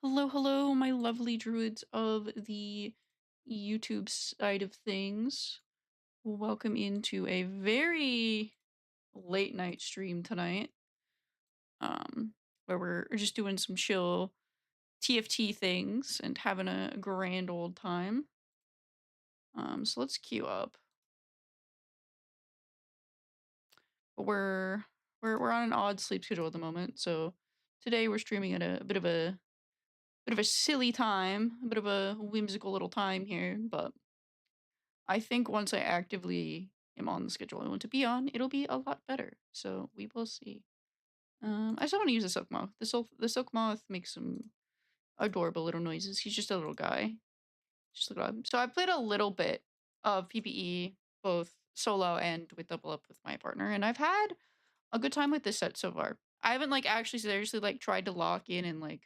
Hello, hello, my lovely druids of the YouTube side of things. Welcome into a very late night stream tonight. Um, where we're just doing some chill TFT things and having a grand old time. So let's queue up. But we're on an odd sleep schedule at the moment, so today we're streaming at a bit of a silly time, a bit of a whimsical little time here, but I think once I actively am on the schedule I want to be on, it'll be a lot better. So we will see. I still want to use the silk moth. The silk moth makes some adorable little noises. He's just a little guy. Just look at him. So I played a little bit of PPE, both solo and with double up with my partner, and I've had a good time with this set so far. I haven't actually seriously tried to lock in and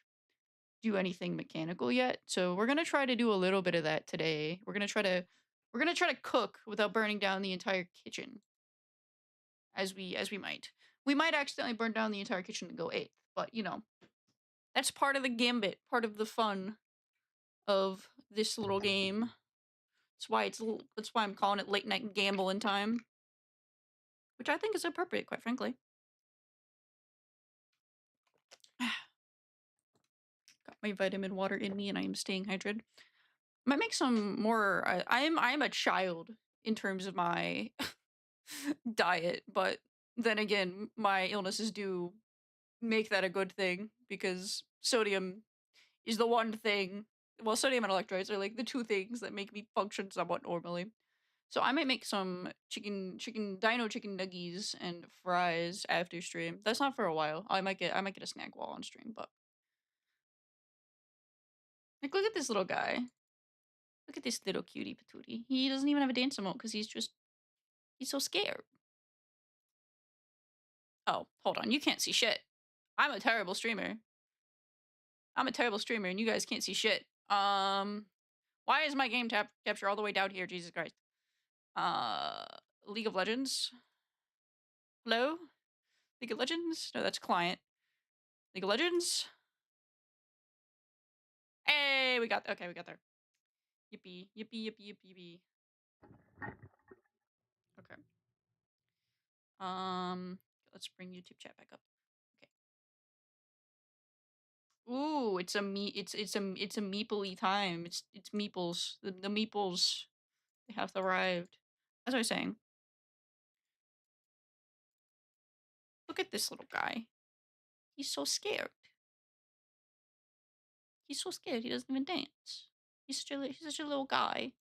do anything mechanical yet. So we're gonna try to do a little bit of that today. We're gonna try to cook without burning down the entire kitchen, as we might. We might accidentally burn down the entire kitchen and go eighth, but that's part of the gambit, part of the fun of this little game. That's why I'm calling it late night gambling time, which I think is appropriate, quite frankly. Got my vitamin water in me, and I am staying hydrated. Might make some more. I'm a child in terms of my diet, but then again, my illnesses do make that a good thing because sodium is the one thing. Well, sodium and electrolytes are the two things that make me function somewhat normally. So I might make some dino chicken nuggies and fries after stream. That's not for a while. I might get a snack while on stream, but look at this little guy. Look at this little cutie patootie. He doesn't even have a dance emote because he's so scared. Oh, hold on. You can't see shit. I'm a terrible streamer. And you guys can't see shit. Why is my game capture all the way down here? Jesus Christ. League of Legends. Hello? League of Legends? No, that's client. League of Legends. Hey, we got there. Yippee, yippee, yippee, yippee, yippee. Okay. Let's bring YouTube chat back up. Okay. Ooh, it's a meeple-y time. It's meeples. The meeples, they have arrived. As I was saying, look at this little guy. He's so scared. He's so scared. He doesn't even dance. He's such a little guy.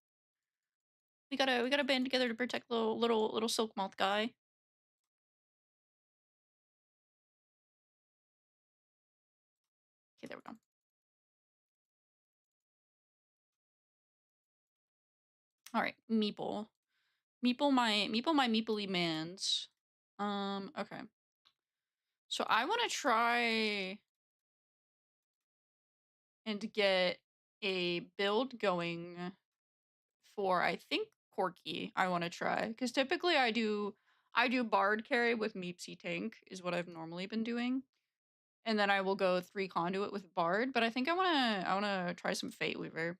We gotta band together to protect little silk moth guy. Okay, there we go. All right, meeple, my meepley mans. Okay. So I want to try and get a build going for, I think, Corky. I want to try because typically I do bard carry with Meepsy tank is what I've normally been doing, and then I will go 3 conduit with bard. But I think I wanna try some Fate Weaver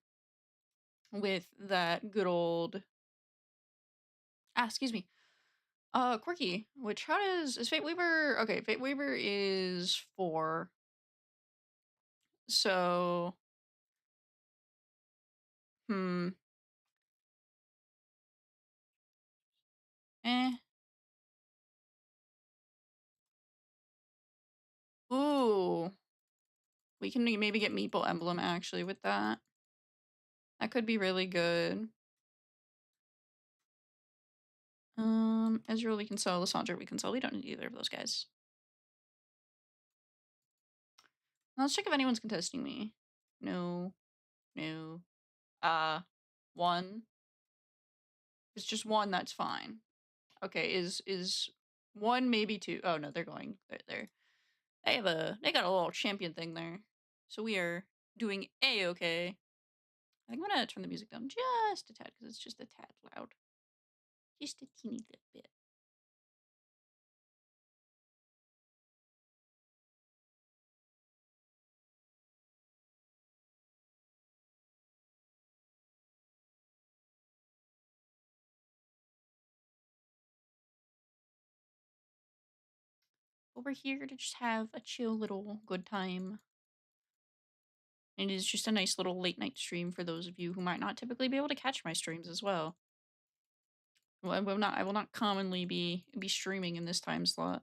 with that good old excuse me, Quirky. Which how is Fate Weaver? Okay, Fate Weaver is 4. So hmm. Eh. Ooh. We can maybe get Meeple Emblem actually with that. That could be really good. Ezreal we can sell, Lissandra we can sell. We don't need either of those guys. Let's check if anyone's contesting me. No. No. 1. If it's just 1, that's fine. Okay, is 1 maybe 2? Oh no, they're going. They're they got a little champion thing there. So we are doing A-okay. I think I'm gonna turn the music down just a tad because it's just a tad loud. Just a teeny little bit. but we're here to just have a chill little good time. It is just a nice little late night stream for those of you who might not typically be able to catch my streams as well. Well, I will not commonly be streaming in this time slot.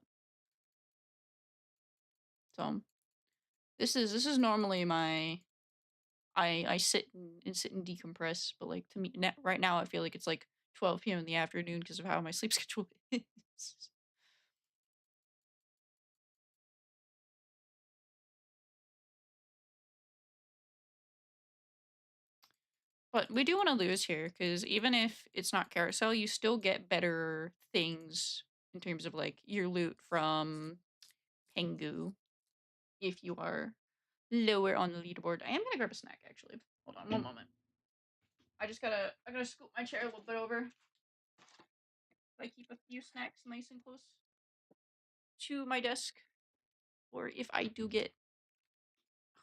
So this is normally my I sit and sit and decompress, but like to me right now I feel like it's like 12 p.m. in the afternoon because of how my sleep schedule is. But we do want to lose here because even if it's not carousel, you still get better things in terms of like your loot from Pengu if you are lower on the leaderboard. I am gonna grab a snack actually. Hold on one moment. I gotta scoot my chair a little bit over. I keep a few snacks nice and close to my desk, or if I do get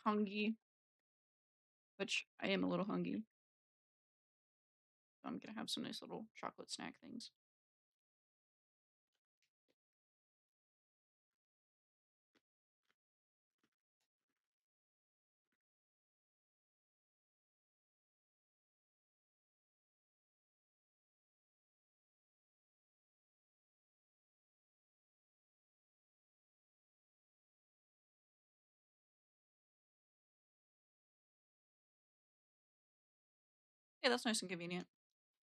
hungry, which I am a little hungry, so I'm gonna have some nice little chocolate snack things. Yeah, that's nice and convenient.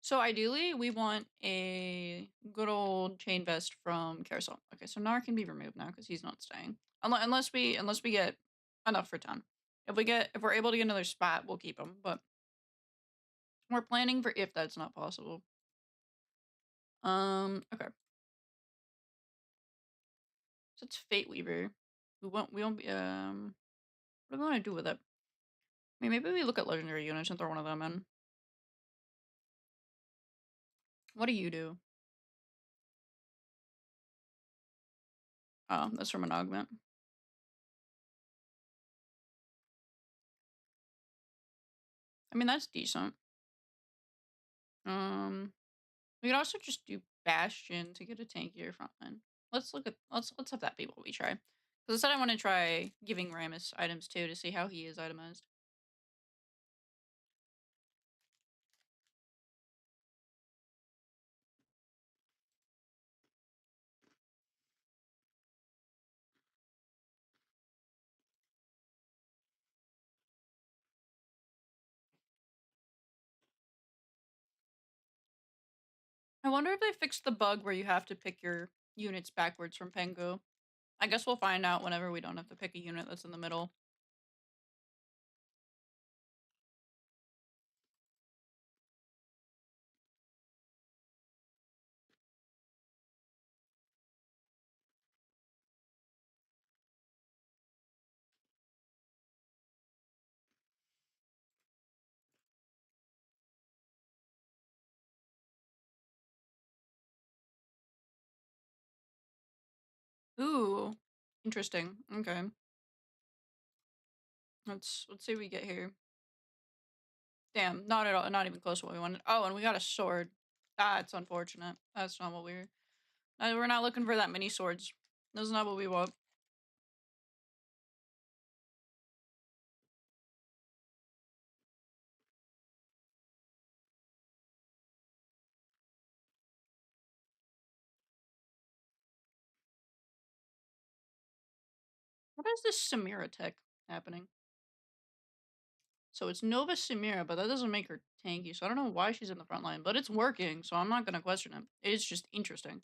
So ideally, we want a good old chain vest from Carousel. Okay, so Nar can be removed now because he's not staying. Unless we get enough for 10. If we're able to get another spot, we'll keep him. But we're planning for if that's not possible. Okay. So it's Fate Weaver. We won't be what do we want to do with it? I mean, maybe we look at legendary units and throw one of them in. What do you do? Oh, that's from an augment. I mean, that's decent. We could also just do Bastion to get a tankier frontline. Let's have that be what we try. Because I said I want to try giving Ramus items too to see how he is itemized. I wonder if they fixed the bug where you have to pick your units backwards from Pengu. I guess we'll find out whenever we don't have to pick a unit that's in the middle. Ooh, interesting. Okay, let's see what we get here. Damn, not at all. Not even close to what we wanted. Oh, and we got a sword. That's unfortunate. That's not what we're not looking for that many swords. That's not what we want. What is this Samira tech happening? So it's Nova Samira, but that doesn't make her tanky, so I don't know why she's in the front line, but it's working, so I'm not gonna question it. It's just interesting.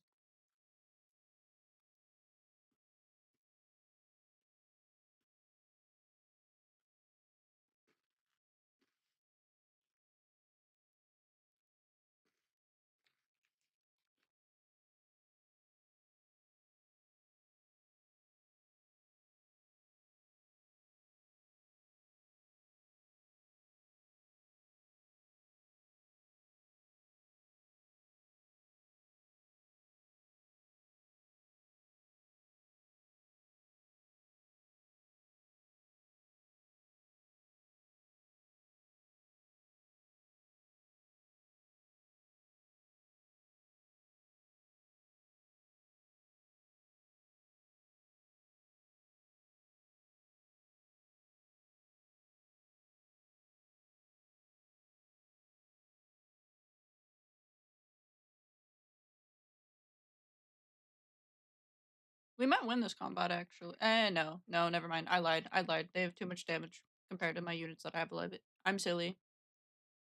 We might win this combat, actually. No. No, never mind. I lied. They have too much damage compared to my units that I have left. I'm silly.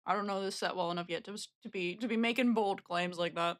I don't know this set well enough yet to be making bold claims like that.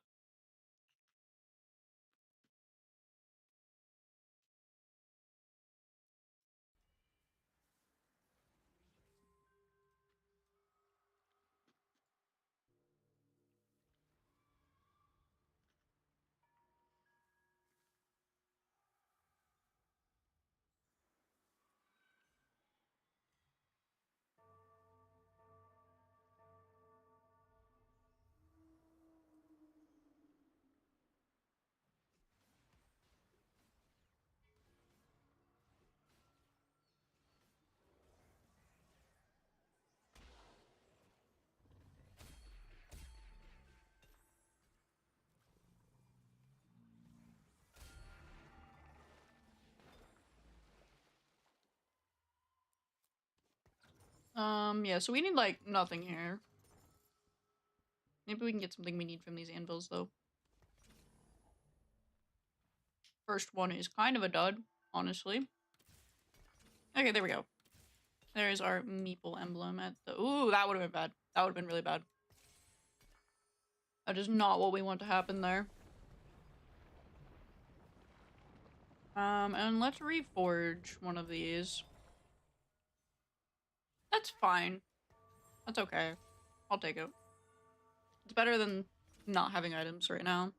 Yeah, so we need, like, nothing here. Maybe we can get something we need from these anvils, though. First one is kind of a dud, honestly. Okay, there we go. There's our meeple emblem at the... Ooh, that would have been bad. That would have been really bad. That is not what we want to happen there. And let's reforge one of these. That's fine. That's okay. I'll take it. It's better than not having items right now.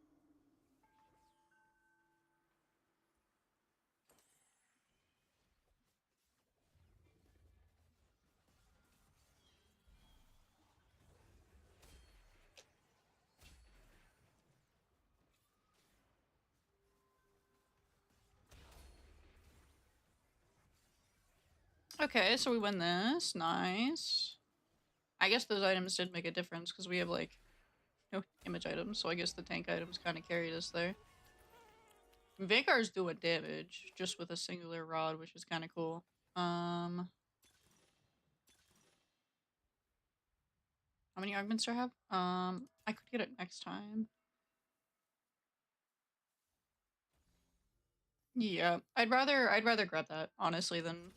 Okay, so we win this. Nice. I guess those items did make a difference because we have, like, no image items, so I guess the tank items kind of carried us there. Vagar's doing damage just with a singular rod, which is kind of cool. How many augments do I have? I could get it next time. Yeah, I'd rather grab that, honestly, than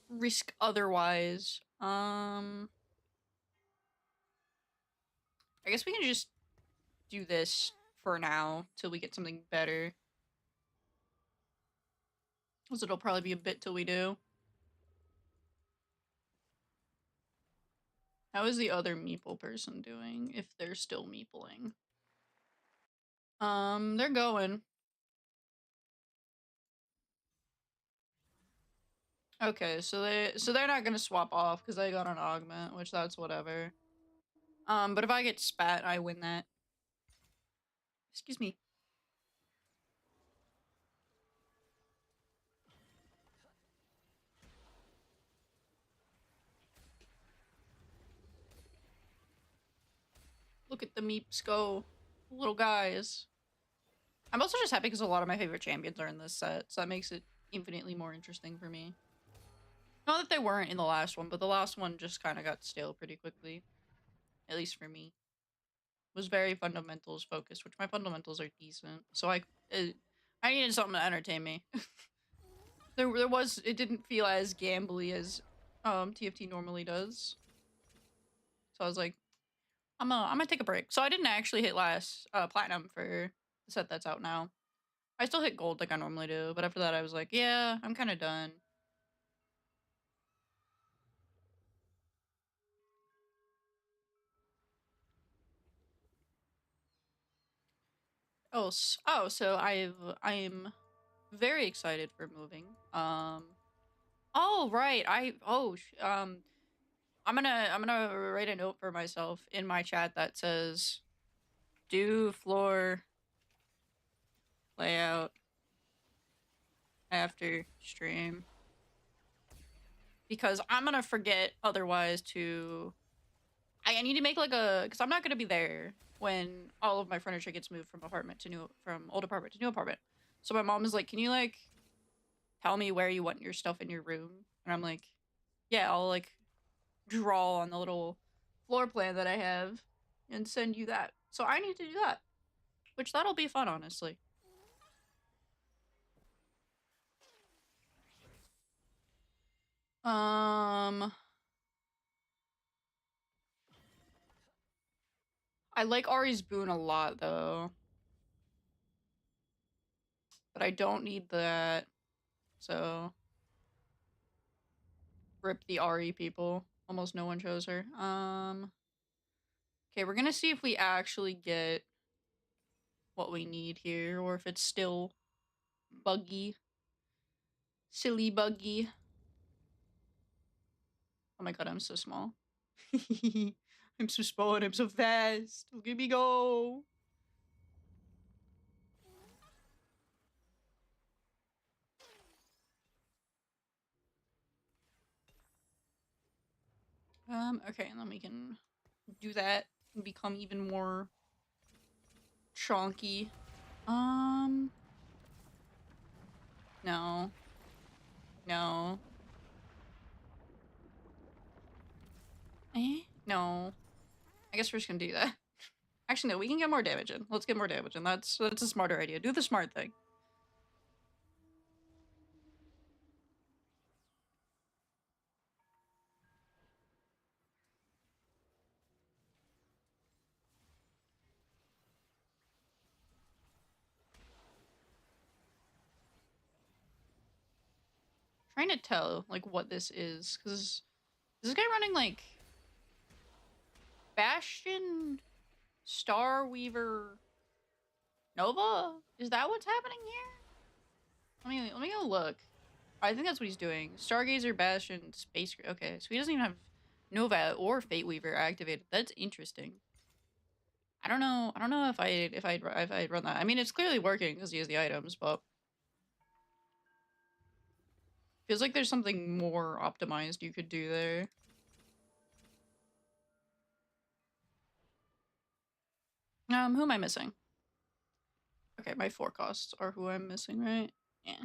risk otherwise. I guess we can just do this for now till we get something better. Because it'll probably be a bit till we do. How is the other meeple person doing, if they're still meepling? They're going. Okay, so they're not gonna swap off because they got an augment, which that's whatever. But if I get spat, I win that. Excuse me. Look at the meeps go. Little guys. I'm also just happy because a lot of my favorite champions are in this set, so that makes it infinitely more interesting for me. Not that they weren't in the last one, but the last one just kind of got stale pretty quickly. At least for me. It was very fundamentals focused, which my fundamentals are decent. So I needed something to entertain me. It didn't feel as gambly as TFT normally does. So I was like, I'm gonna take a break. So I didn't actually hit last platinum for the set that's out now. I still hit gold like I normally do, but after that I was like, yeah, I'm kind of done. So I'm very excited for moving. Oh right, I'm gonna write a note for myself in my chat that says, do floor layout after stream. Because I'm gonna forget otherwise to... I need to make like a... Because I'm not gonna be there when all of my furniture gets moved from old apartment to new apartment. So my mom is like, can you like tell me where you want your stuff in your room? And I'm like, yeah, I'll like draw on the little floor plan that I have and send you that. So I need to do that. Which that'll be fun, honestly. I like Ari's boon a lot, though. But I don't need that. So... Rip the Ari people. Almost no one chose her. Okay, we're gonna see if we actually get what we need here, or if it's still buggy. Silly buggy. Oh my god, I'm so small. I'm so small and I'm so fast. Look at me go. Okay, and then we can do that and become even more chonky. No. No. No. I guess we're just gonna do that. Actually, no, we can get more damage in. Let's get more damage in. That's a smarter idea. Do the smart thing. Trying to tell, like, what this is. Because is this guy running, like, Bastion, Star Weaver, Nova? Is that what's happening here? Let me go look. I think that's what he's doing. Stargazer, Bastion, Space. Okay, so he doesn't even have Nova or Fate Weaver activated. That's interesting. I don't know. I don't know if I'd run that. I mean, it's clearly working because he has the items, but feels like there's something more optimized you could do there. Who am I missing? Okay, my 4 costs are who I'm missing, right? Yeah.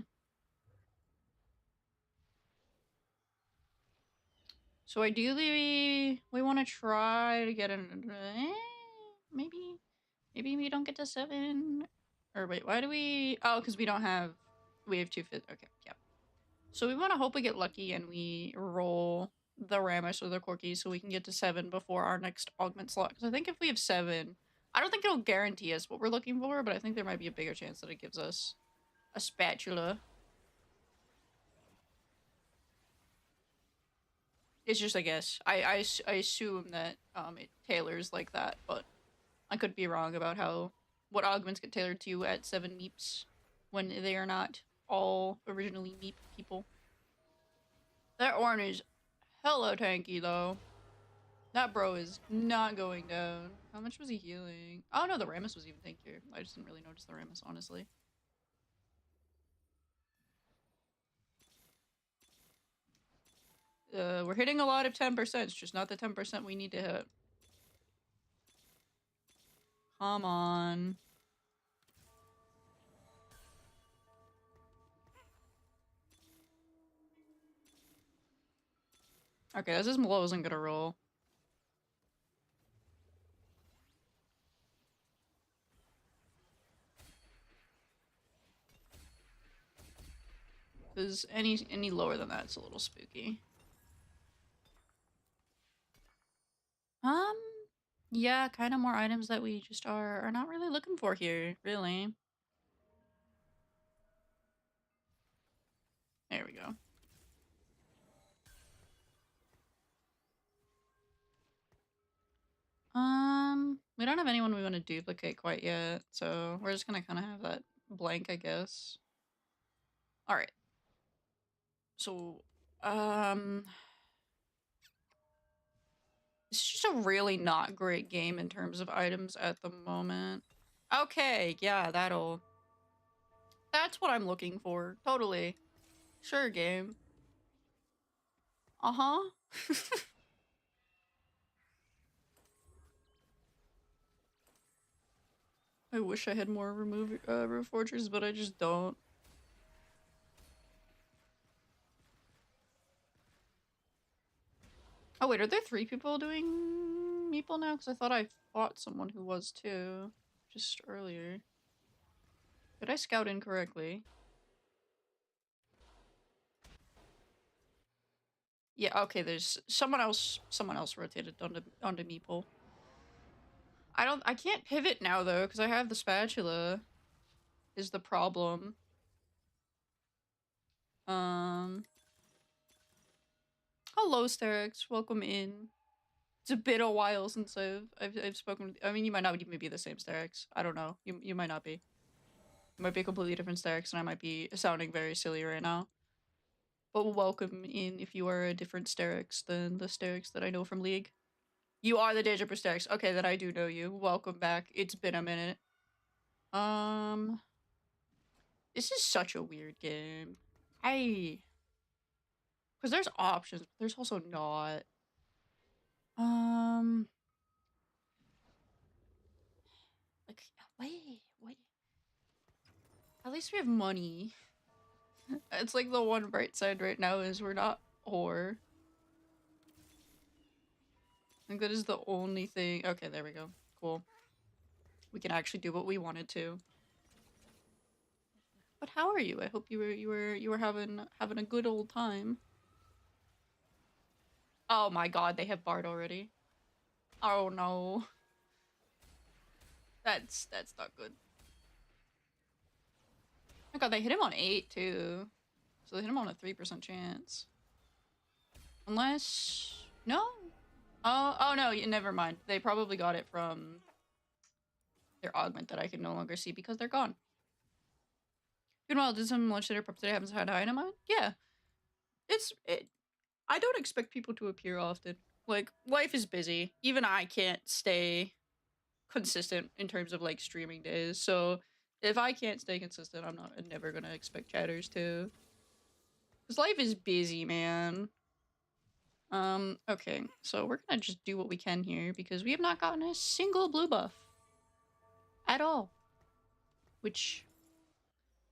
So ideally, we want to try to get an... maybe we don't get to 7. Or wait, why do we... Oh, because we don't have... We have 2 fit... Okay, yeah. So we want to hope we get lucky and we roll the Ramus or the Corky so we can get to 7 before our next augment slot. Because I think if we have 7... I don't think it'll guarantee us what we're looking for, but I think there might be a bigger chance that it gives us a spatula. It's just, I guess. I assume that it tailors like that, but I could be wrong about how what augments get tailored to at 7 meeps when they are not all originally meep people. That Ornn is hella tanky though. That bro is not going down. How much was he healing? Oh no, the Ramus was even tankier. I just didn't really notice the Ramus, honestly. We're hitting a lot of 10%. It's just not the 10% we need to hit. Come on. Okay, this is low isn't gonna roll. Because any lower than that, it's a little spooky. Yeah, kind of more items that we just are not really looking for here, really. There we go. We don't have anyone we want to duplicate quite yet, so we're just gonna kind of have that blank, I guess. All right. So, it's just a really not great game in terms of items at the moment. Okay, yeah, that's what I'm looking for. Totally. Sure, game. Uh-huh. I wish I had more roof forgers, but I just don't. Oh wait, are there 3 people doing meeple now? Because I thought I fought someone who was too, just earlier. Did I scout incorrectly? Yeah, okay, there's someone else rotated onto meeple. I can't pivot now though, because I have the spatula. Is the problem. Hello, Sterix. Welcome in. It's a bit a while since I've spoken with, I mean, you might not even be the same Sterix. I don't know. You might not be. You might be a completely different Sterix, and I might be sounding very silly right now. But welcome in if you are a different Sterix than the Sterix that I know from League. You are the Deja Sterix. Okay, then I do know you. Welcome back. It's been a minute. This is such a weird game. Because there's options, but there's also not. Like, wait. At least we have money. It's like the one bright side right now is we're not poor. I think that is the only thing. Okay, there we go. Cool. We can actually do what we wanted to. But how are you? I hope you were having a good old time. Oh my god, they have Bard already. Oh no. That's not good. Oh god, they hit him on 8 too. So they hit him on a 3% chance. Unless no? Oh no, never mind. They probably got it from their augment that I can no longer see because they're gone. Good well, did some lunch dinner prep today haven't had high in mind? Yeah. I don't expect people to appear often. Like, life is busy. Even I can't stay consistent in terms of like streaming days. So if I can't stay consistent, I'm never gonna expect chatters to. Cause life is busy, man. Okay, so we're gonna just do what we can here because we have not gotten a single blue buff at all, which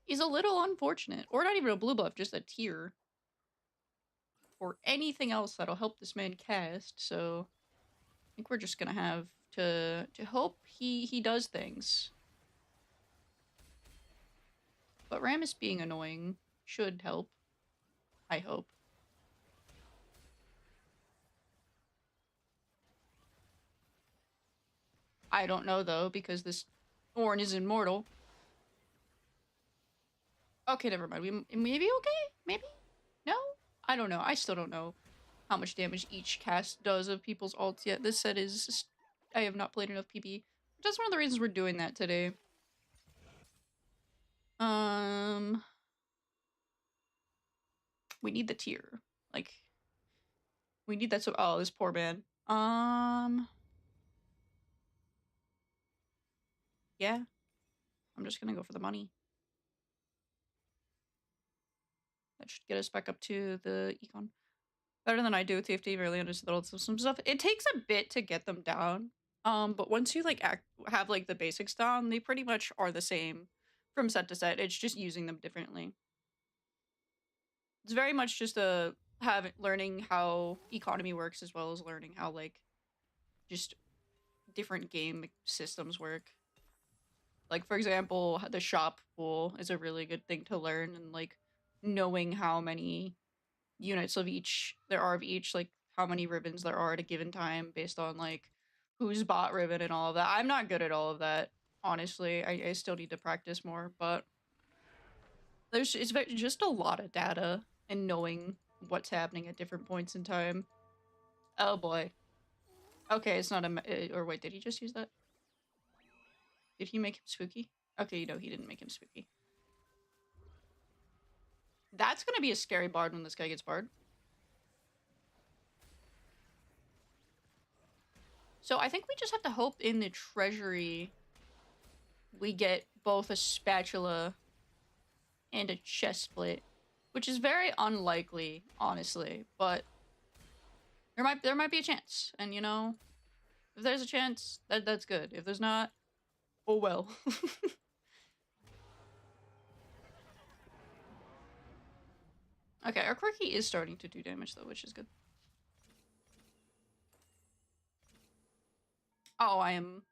is a little unfortunate. Or not even a blue buff, just a tier or anything else that'll help this man cast. So I think we're just gonna have to hope he does things. But Rammus being annoying should help. I hope. I don't know though, because this Ornn is immortal. Okay, never mind. We maybe okay? Maybe? No? I don't know. I still don't know how much damage each cast does of people's ults yet. This set is just, I have not played enough PB. That's one of the reasons we're doing that today. We need the tier. Like, we need that so- oh, this poor man. Yeah. I'm just gonna go for the money. That should get us back up to the econ. Better than I do with TFT, really understood all some stuff. It takes a bit to get them down. But once you like have like the basics down, they pretty much are the same from set to set. It's just using them differently. It's very much just learning how economy works as well as learning how like just different game systems work. Like for example, the shop pool is a really good thing to learn, and like knowing how many units of each there are of each, like how many ribbons there are at a given time based on like who's bought ribbon and all of that. I'm not good at all of that, honestly. I still need to practice more, but it's just a lot of data and knowing what's happening at different points in time. Oh boy. Okay, it's not or wait, did he just use that? Did he make him spooky? Okay, no, he didn't make him spooky. That's gonna be a scary bard when this guy gets bard. So I think we just have to hope in the treasury we get both a spatula and a chest plate, which is very unlikely, honestly, but there might be a chance. And you know, if there's a chance, that's good. If there's not, oh well. Okay, our quirky is starting to do damage though, which is good. Oh, I am.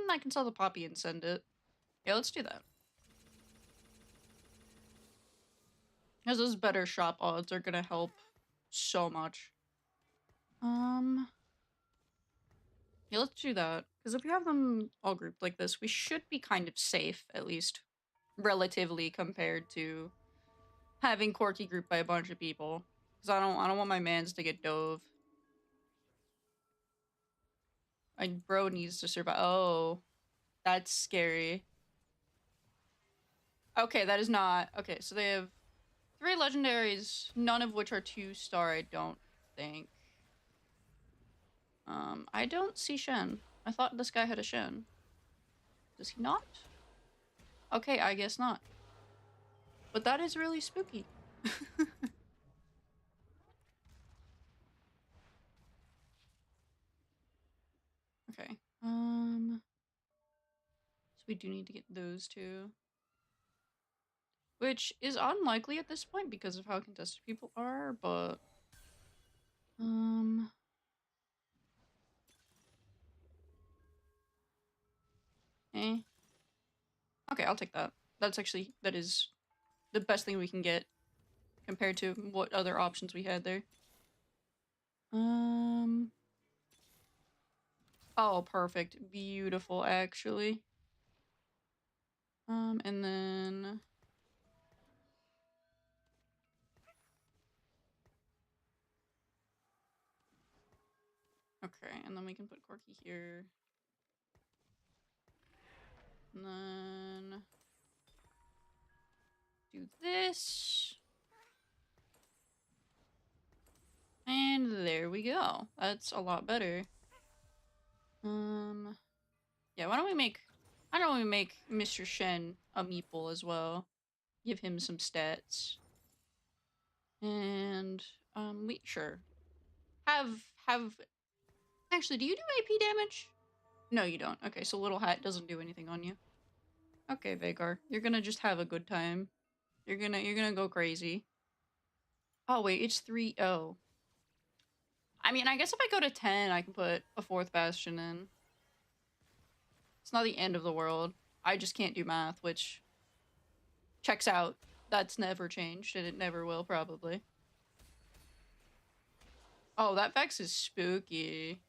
I can sell the poppy and send it. Yeah, let's do that. Because those better shop odds are gonna help so much. Yeah, let's do that. Because if we have them all grouped like this, we should be kind of safe, at least relatively, compared to having Corky grouped by a bunch of people. Because I don't want my mans to get dove. My bro needs to survive. Oh, that's scary. Okay, that is not okay. So they have 3 legendaries, none of which are 2-star. I don't think. I don't see Shen. I thought this guy had a Shen. Does he not? Okay, I guess not. But that is really spooky. Okay. So we do need to get those 2. Which is unlikely at this point because of how contested people are, but eh. Okay, I'll take that. That is the best thing we can get compared to what other options we had there. Oh, perfect. Beautiful, actually. And then okay, and then we can put Corky here. And then do this. And there we go. That's a lot better. Yeah, why don't we make Mr. Shen a meeple as well? Give him some stats. And we sure. Have actually, do you do AP damage? No, you don't. Okay, so Little Hat doesn't do anything on you. Okay, Vagar. You're gonna just have a good time. You're gonna go crazy. Oh wait, it's 3-0. I mean, I guess if I go to 10, I can put a 4th Bastion in. It's not the end of the world. I just can't do math, which checks out. That's never changed, and it never will, probably. Oh, that Vex is spooky.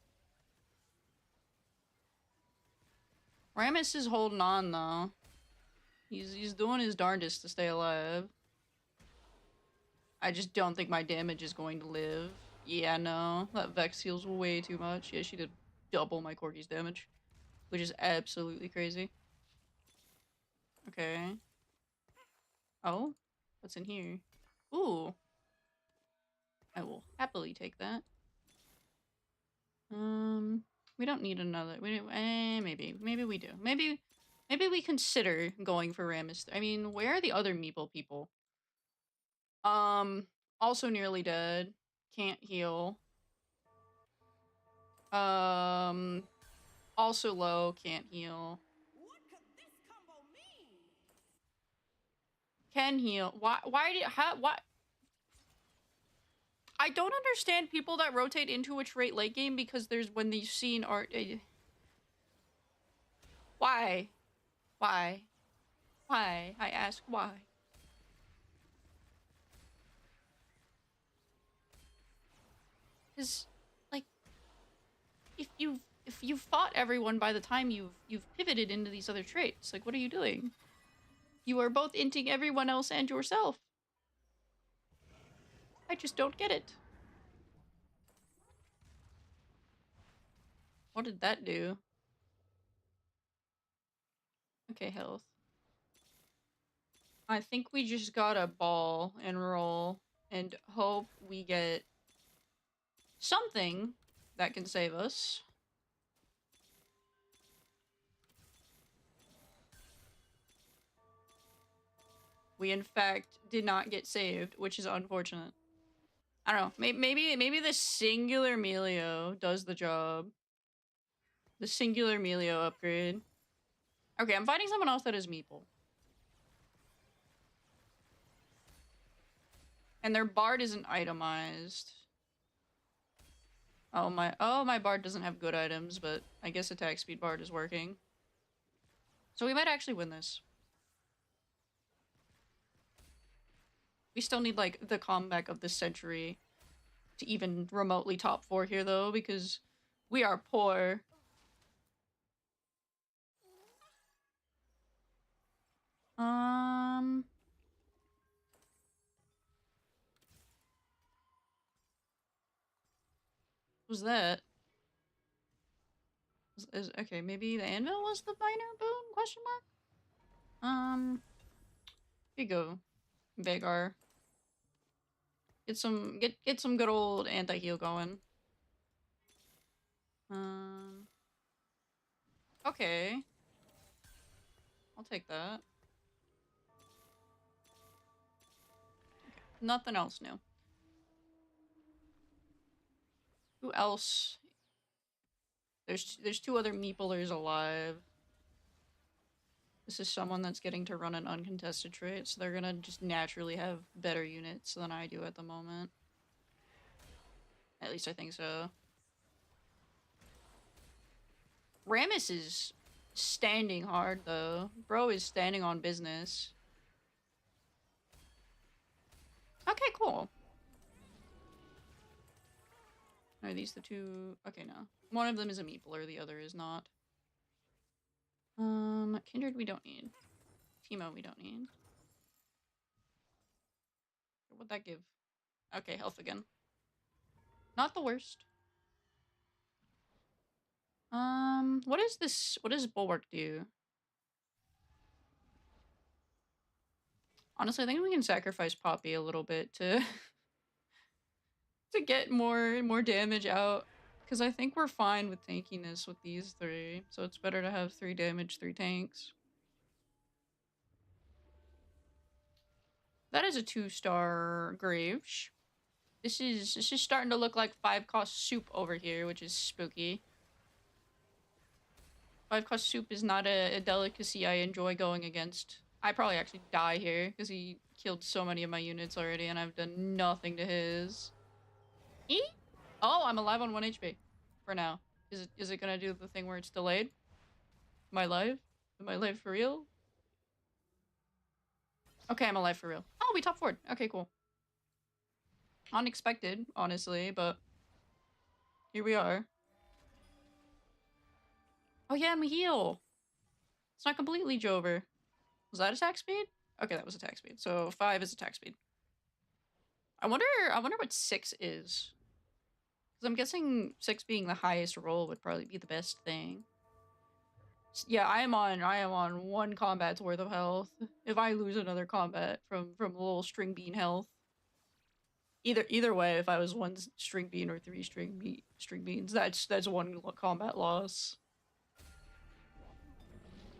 Rammus is holding on, though. He's doing his darndest to stay alive. I just don't think my damage is going to live. Yeah, no. That Vex heals way too much. Yeah, she did double my Corky's damage, which is absolutely crazy. Okay. Oh? What's in here? Ooh. I will happily take that. We don't need another. Maybe we do. Maybe we consider going for Rammus. I mean, where are the other Meeple people? Also nearly dead. Can't heal. Also low. Can't heal. What could this combo mean? Can heal. Why? I don't understand people that rotate into a trait late game because there's when they've seen art. Why? Why? Why? I ask why. Because, like, if you've fought everyone by the time you've pivoted into these other traits, like, what are you doing? You are both inting everyone else and yourself. I just don't get it. What did that do? Okay, health. I think we just gotta ball and roll and hope we get something that can save us. We in fact did not get saved, which is unfortunate. I don't know. Maybe the singular Melio does the job. The singular Melio upgrade. Okay, I'm fighting someone else that is Meeple. And their bard isn't itemized. Oh my bard doesn't have good items, but I guess attack speed bard is working. So we might actually win this. We still need like the comeback of the century to even remotely top 4 here though, because we are poor. Um, was that? Okay, maybe the anvil was the minor boon? Question mark. Here you go, Vagar. Get some good old anti heal going. Um, okay, I'll take that. Okay, nothing else new. Who else? There's two other meeplers alive. This is someone that's getting to run an uncontested trait, so they're gonna just naturally have better units than I do at the moment. At least I think so. Rammus is standing hard though. Bro is standing on business. Okay, cool. Are these the two? Okay, no. One of them is a meepler, the other is not. Kindred we don't need. Teemo we don't need. What'd that give? Okay, health again. Not the worst. What is this? What does Bulwark do? Honestly, I think we can sacrifice Poppy a little bit to to get more damage out. Because I think we're fine with tankiness with these three. So it's better to have 3 damage, 3 tanks. That is a 2-star Graves. This is starting to look like 5-cost soup over here, which is spooky. 5-cost soup is not a delicacy I enjoy going against. I probably actually die here because he killed so many of my units already and I've done nothing to his. Eek? Oh, I'm alive on 1 HP for now. Is it gonna do the thing where it's delayed? Am I alive? Am I alive for real? Okay, I'm alive for real. Oh, we top 4'd. Okay, cool. Unexpected, honestly, but here we are. Oh yeah, and we heal. It's not completely Jover. Was that attack speed? Okay, that was attack speed. So 5 is attack speed. I wonder what 6 is. Because I'm guessing 6 being the highest roll would probably be the best thing. Yeah, I am on 1 combat's worth of health. If I lose another combat from a little string bean health. Either way, if I was 1 string bean or 3 string beans, that's 1 combat loss.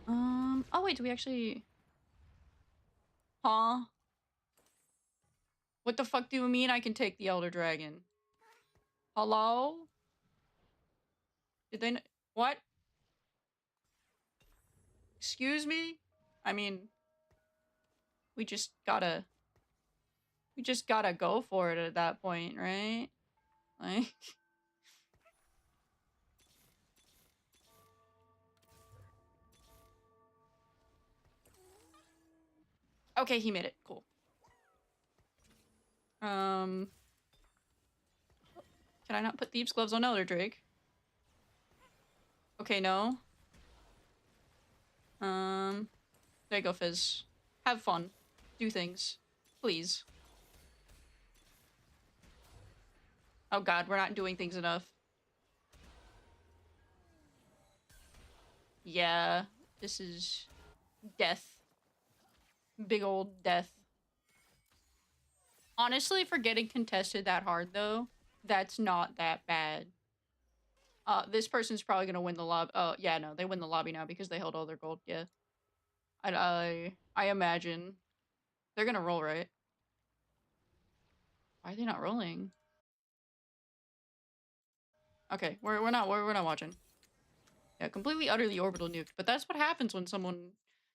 Oh wait, do we actually... Huh? What the fuck do you mean I can take the Elder Dragon? Hello? Did they... What? Excuse me? I mean... We just gotta go for it at that point, right? Like... Okay, he made it. Cool. Can I not put Thieves' Gloves on Elder Drake? Okay, no. There you go, Fizz. Have fun. Do things. Please. Oh god, we're not doing things enough. Yeah, this is death. Big old death. Honestly, for getting contested that hard, though, that's not that bad. This person's probably gonna win the lobby. Oh, yeah, no, they win the lobby now because they held all their gold. Yeah. I imagine. They're gonna roll, right? Why are they not rolling? Okay, we're not watching. Yeah, completely utterly orbital nuked. But that's what happens when someone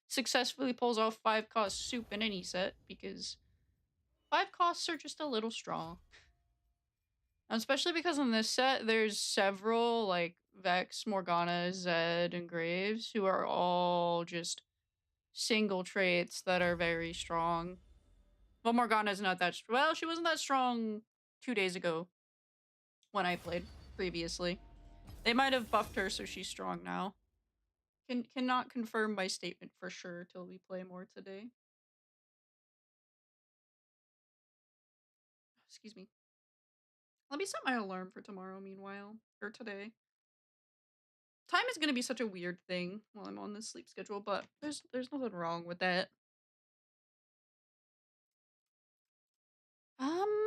successfully pulls off 5-cost soup in any set, because 5 costs are just a little strong. Especially because in this set, there's several, like, Vex, Morgana, Zed, and Graves, who are all just single traits that are very strong. Well, Morgana's not that... Well, she wasn't that strong 2 days ago when I played previously. They might have buffed her so she's strong now. Cannot confirm my statement for sure till we play more today. Excuse me. Let me set my alarm for tomorrow, meanwhile. Or today. Time is gonna be such a weird thing while I'm on this sleep schedule, but there's nothing wrong with that.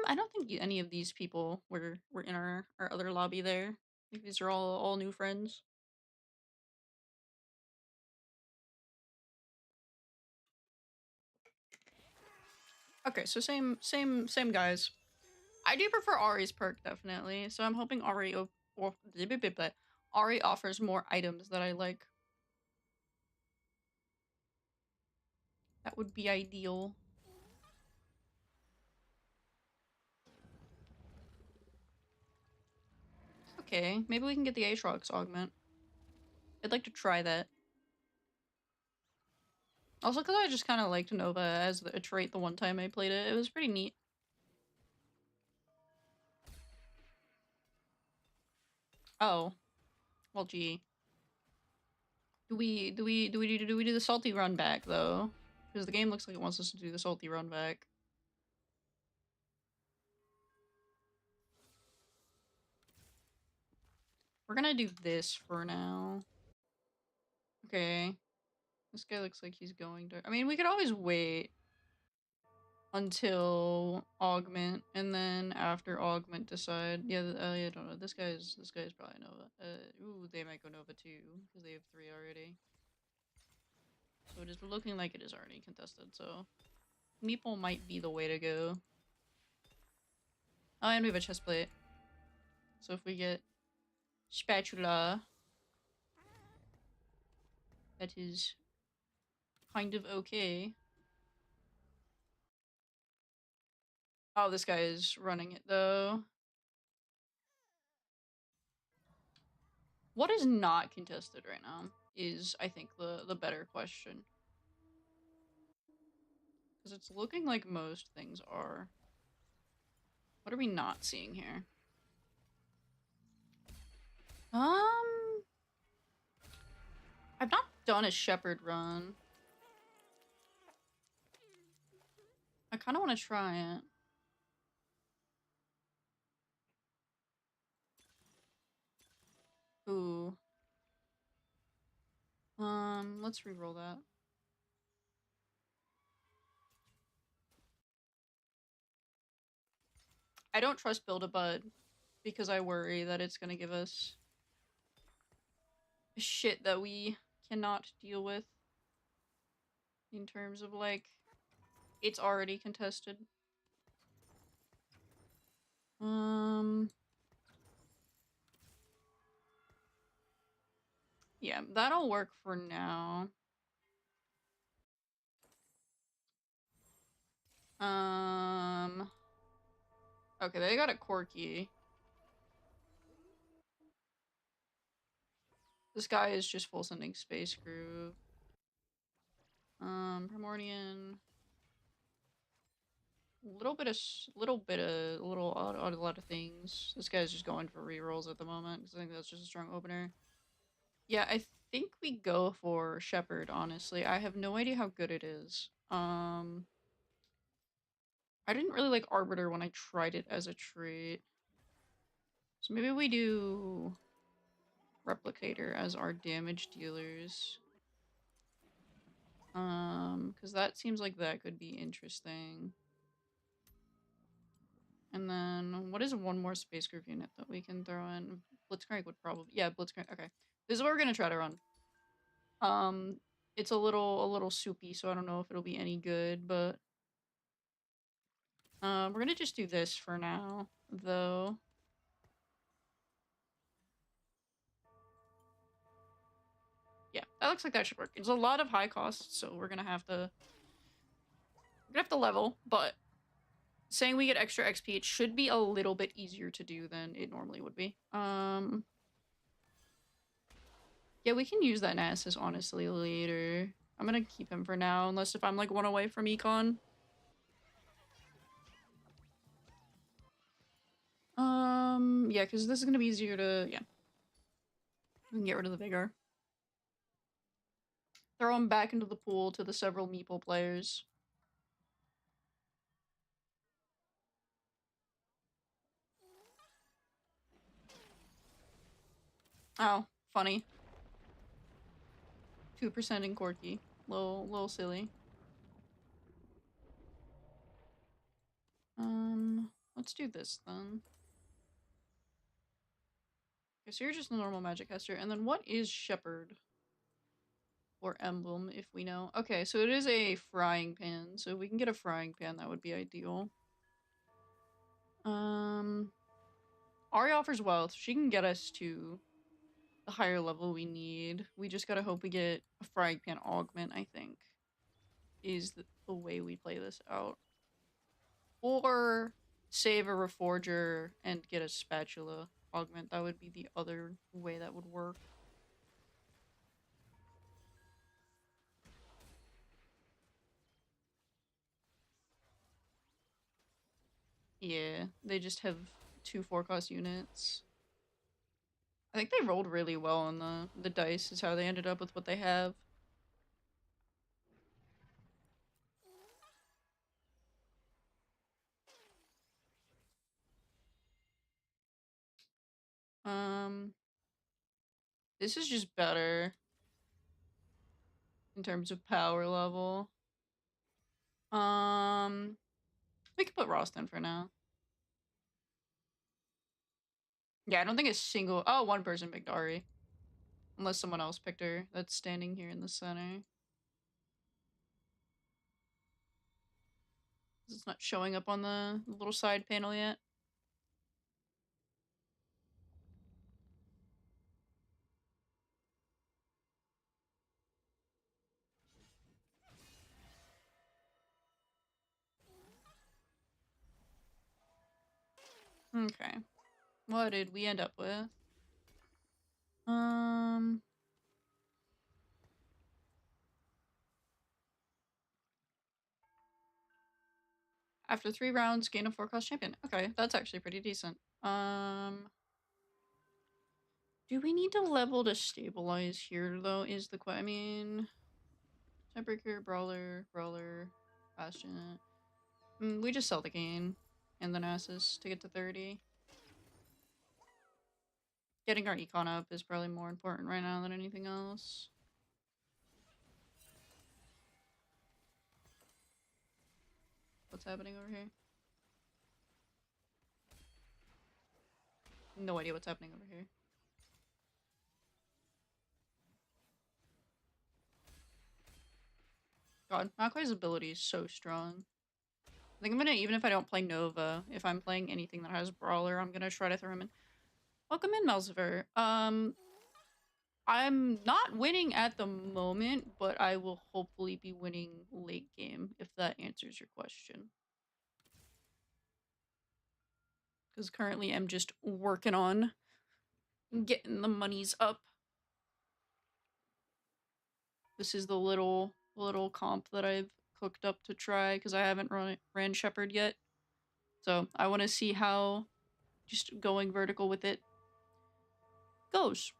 I don't think any of these people were in our other lobby there. I think these are all new friends. Okay, so same guys. I do prefer Ari's perk definitely, so I'm hoping Ari offers more items that I like. That would be ideal. Okay, maybe we can get the Aatrox augment. I'd like to try that. Also, because I just kind of liked Nova as a trait the one time I played it. It was pretty neat. Oh, well, gee. Do we do the salty run back though? Because the game looks like it wants us to do the salty run back. We're gonna do this for now. Okay. This guy looks like he's going to. I mean, we could always wait until augment, and then after augment decide. Yeah, I don't know. This guy's probably Nova. Ooh, they might go Nova too because they have 3 already. So it is looking like it is already contested. So Meeple might be the way to go. Oh, and we have a chest plate. So if we get spatula, that is kind of okay. Oh, this guy is running it though. What is not contested right now is, I think, the better question. Because it's looking like most things are. What are we not seeing here? Um, I've not done a shepherd run. I kind of want to try it. Ooh. Let's re-roll that. I don't trust Build-A-Bud because I worry that it's gonna give us shit that we cannot deal with in terms of, like, it's already contested. Yeah, that'll work for now. Okay, they got a Corky. This guy is just full sending Space Groove. Primordian. A lot of things. This guy's just going for rerolls at the moment because I think that's just a strong opener. Yeah, I think we go for Shepherd, honestly. I have no idea how good it is. I didn't really like Arbiter when I tried it as a trait. So maybe we do Replicator as our damage dealers. Because that seems like that could be interesting. And then, what is one more Space Groove unit that we can throw in? Blitzcrank would probably, yeah, Blitzcrank, okay. This is what we're gonna try to run. It's a little soupy, so I don't know if it'll be any good, but we're gonna just do this for now, though. Yeah, that looks like that should work. It's a lot of high costs, so we're gonna have to level, but saying we get extra XP, it should be a little bit easier to do than it normally would be. Yeah, we can use that Nasus, honestly, later. I'm gonna keep him for now, unless if I'm, like, one away from Econ. Yeah, because this is gonna be easier to, yeah. We can get rid of the Vigor. Throw him back into the pool to the several meeple players. Oh, funny. 2% in Corky. Little silly. Let's do this then. Okay, so you're just a normal magic caster. And then what is Shepherd? Or Emblem, if we know. Okay, so it is a frying pan. So if we can get a frying pan, that would be ideal. Ari offers wealth. She can get us to the higher level we need. We just gotta hope we get a frying pan augment, I think, is the way we play this out. Or save a reforger and get a spatula augment. That would be the other way that would work. Yeah, they just have 2 4-cost units. I think they rolled really well on the dice is how they ended up with what they have. This is just better in terms of power level. We could put Roston for now. Yeah, I don't think a single. Oh, one person picked Ari, unless someone else picked her. That's standing here in the center. It's not showing up on the little side panel yet. Okay. What did we end up with? After 3 rounds, gain a 4-cost champion. Okay, that's actually pretty decent. Do we need to level to stabilize here, though, is the question. I mean, Tiebreaker, Brawler, Bastion. We just sell the gain and the Nasus to get to 30. Getting our econ up is probably more important right now than anything else. What's happening over here? No idea what's happening over here. God, Makoi's ability is so strong. I think I'm gonna, even if I don't play Nova, if I'm playing anything that has Brawler, I'm gonna try to throw him in. Welcome in, Melziver. I'm not winning at the moment, but I will hopefully be winning late game, if that answers your question. Because currently I'm just working on getting the monies up. This is the little comp that I've cooked up to try, because I haven't ran Shepherd yet. So I want to see how just going vertical with it goes.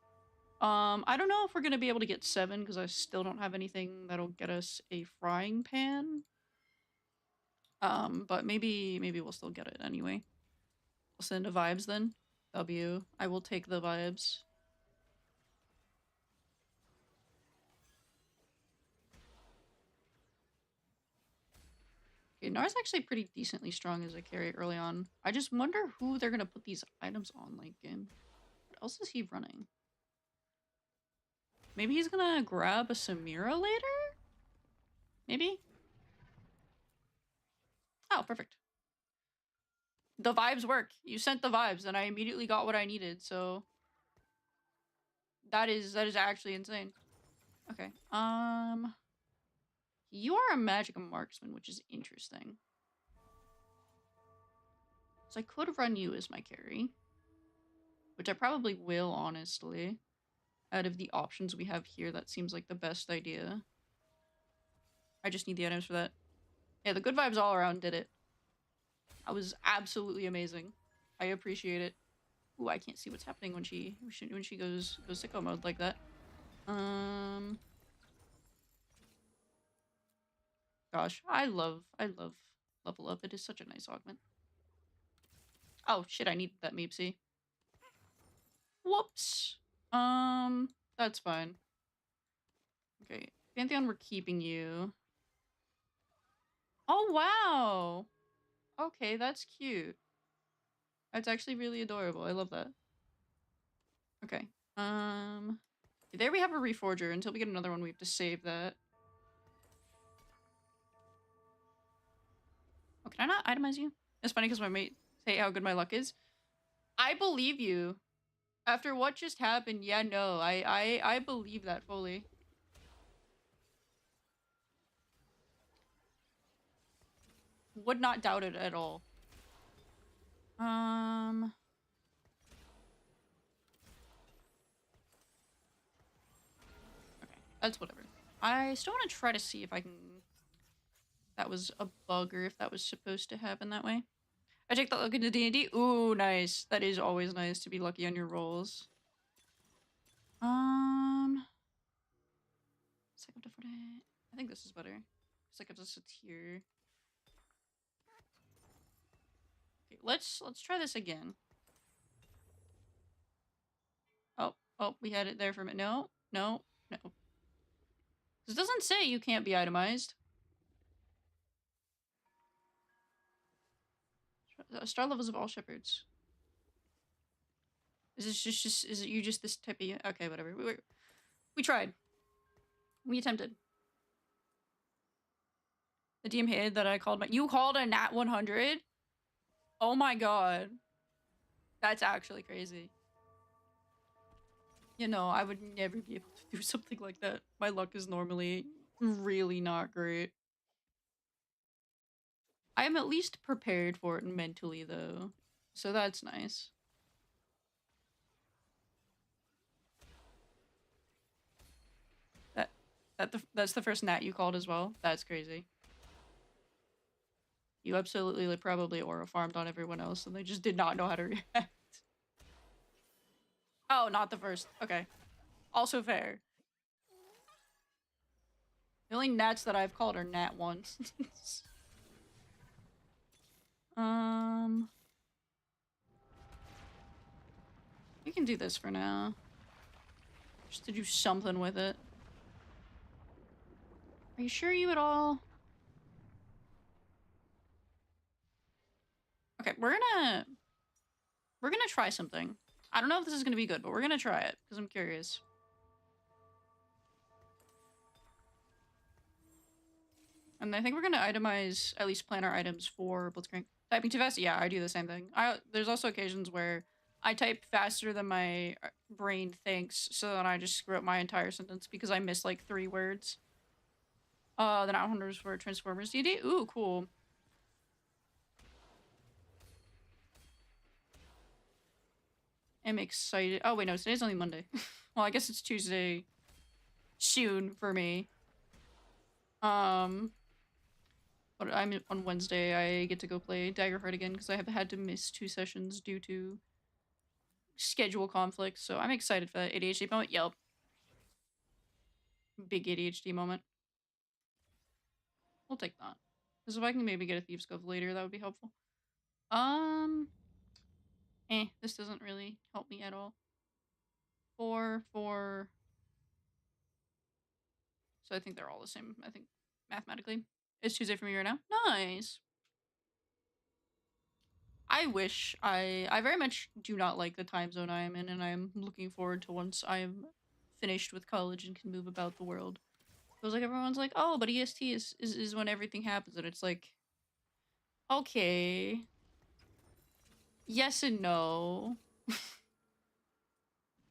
I don't know if we're going to be able to get 7, because I still don't have anything that'll get us a frying pan. But maybe we'll still get it anyway. We'll send a vibes then. W. I will take the vibes. Okay, Nar's actually pretty decently strong as a carry early on. I just wonder who they're gonna put these items on late game. What else is he running? Maybe he's gonna grab a Samira later? Maybe? Oh, perfect. The vibes work. You sent the vibes and I immediately got what I needed, so that is actually insane. Okay. You are a magic marksman, which is interesting. So I could run you as my carry, which I probably will, honestly. Out of the options we have here, that seems like the best idea. I just need the items for that. Yeah, the good vibes all around did it. That was absolutely amazing. I appreciate it. Ooh, I can't see what's happening when she goes sicko mode like that. gosh, I love level up. It is such a nice augment. Oh shit, I needed that Meepsy. Whoops. That's fine. Okay, Pantheon, we're keeping you. Oh wow. Okay, that's cute. That's actually really adorable. I love that. Okay. There we have a reforger. Until we get another one, we have to save that. Oh, can I not itemize you? It's funny because my mate say how good my luck is. I believe you. After what just happened, yeah, no, I believe that fully. Would not doubt it at all. Okay, that's whatever. I still want to try to see if I can. That was a bug or if that was supposed to happen that way. I take that look into D&D. Ooh, nice. That is always nice to be lucky on your rolls. Second to I think this is better. It's like it just sits here. Okay, let's try this again. Oh, we had it there for a minute. No, no, no. This doesn't say you can't be itemized. Star levels of all shepherds. Is this just is it you just this type of okay, whatever. We tried. We attempted. The DM hated that I called you called a nat 100? Oh my god. That's actually crazy. You know, I would never be able to do something like that. My luck is normally really not great. I am at least prepared for it mentally, though. So that's nice. That's the first nat you called as well? That's crazy. You absolutely like, probably aura farmed on everyone else and they just did not know how to react. Oh, not the first. Okay. Also fair. The only nats that I've called are nat ones. We can do this for now. Just to do something with it. Are you sure you at all? Okay, we're gonna try something. I don't know if this is gonna be good, but we're gonna try it because I'm curious. And I think we're gonna itemize, at least plan our items for Blitzcrank. Typing too fast? Yeah, I do the same thing. There's also occasions where I type faster than my brain thinks, so then I just screw up my entire sentence because I miss like 3 words. The Nat Hunters for Transformers D&D? Ooh, cool. I'm excited. Oh wait, no, today's only Monday. Well, I guess it's Tuesday soon for me. But I'm on Wednesday. I get to go play Daggerheart again because I have had to miss 2 sessions due to schedule conflicts. So I'm excited for that ADHD moment. Yep. Big ADHD moment. We'll take that. Because if I can maybe get a Thieves' Cove later, that would be helpful. This doesn't really help me at all. 4. So I think they're all the same, I think, mathematically. It's Tuesday for me right now. Nice. I wish I very much do not like the time zone I am in, and I'm looking forward to once I'm finished with college and can move about the world. Feels like everyone's like, oh, but EST is when everything happens, and it's like, okay. Yes and no.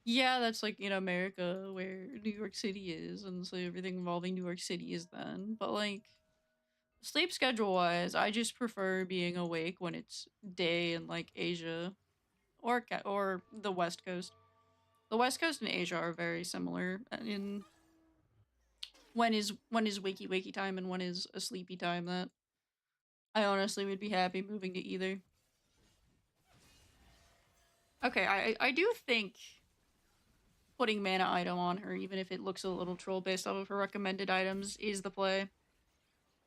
Yeah, that's like in America where New York City is, and so everything involving New York City is then. But like, sleep schedule wise, I just prefer being awake when it's day in like Asia or the West Coast. The West Coast and Asia are very similar in when is wakey time and when is a sleepy time. That I honestly would be happy moving to either. Okay, I do think putting mana item on her, even if it looks a little troll based off of her recommended items, is the play.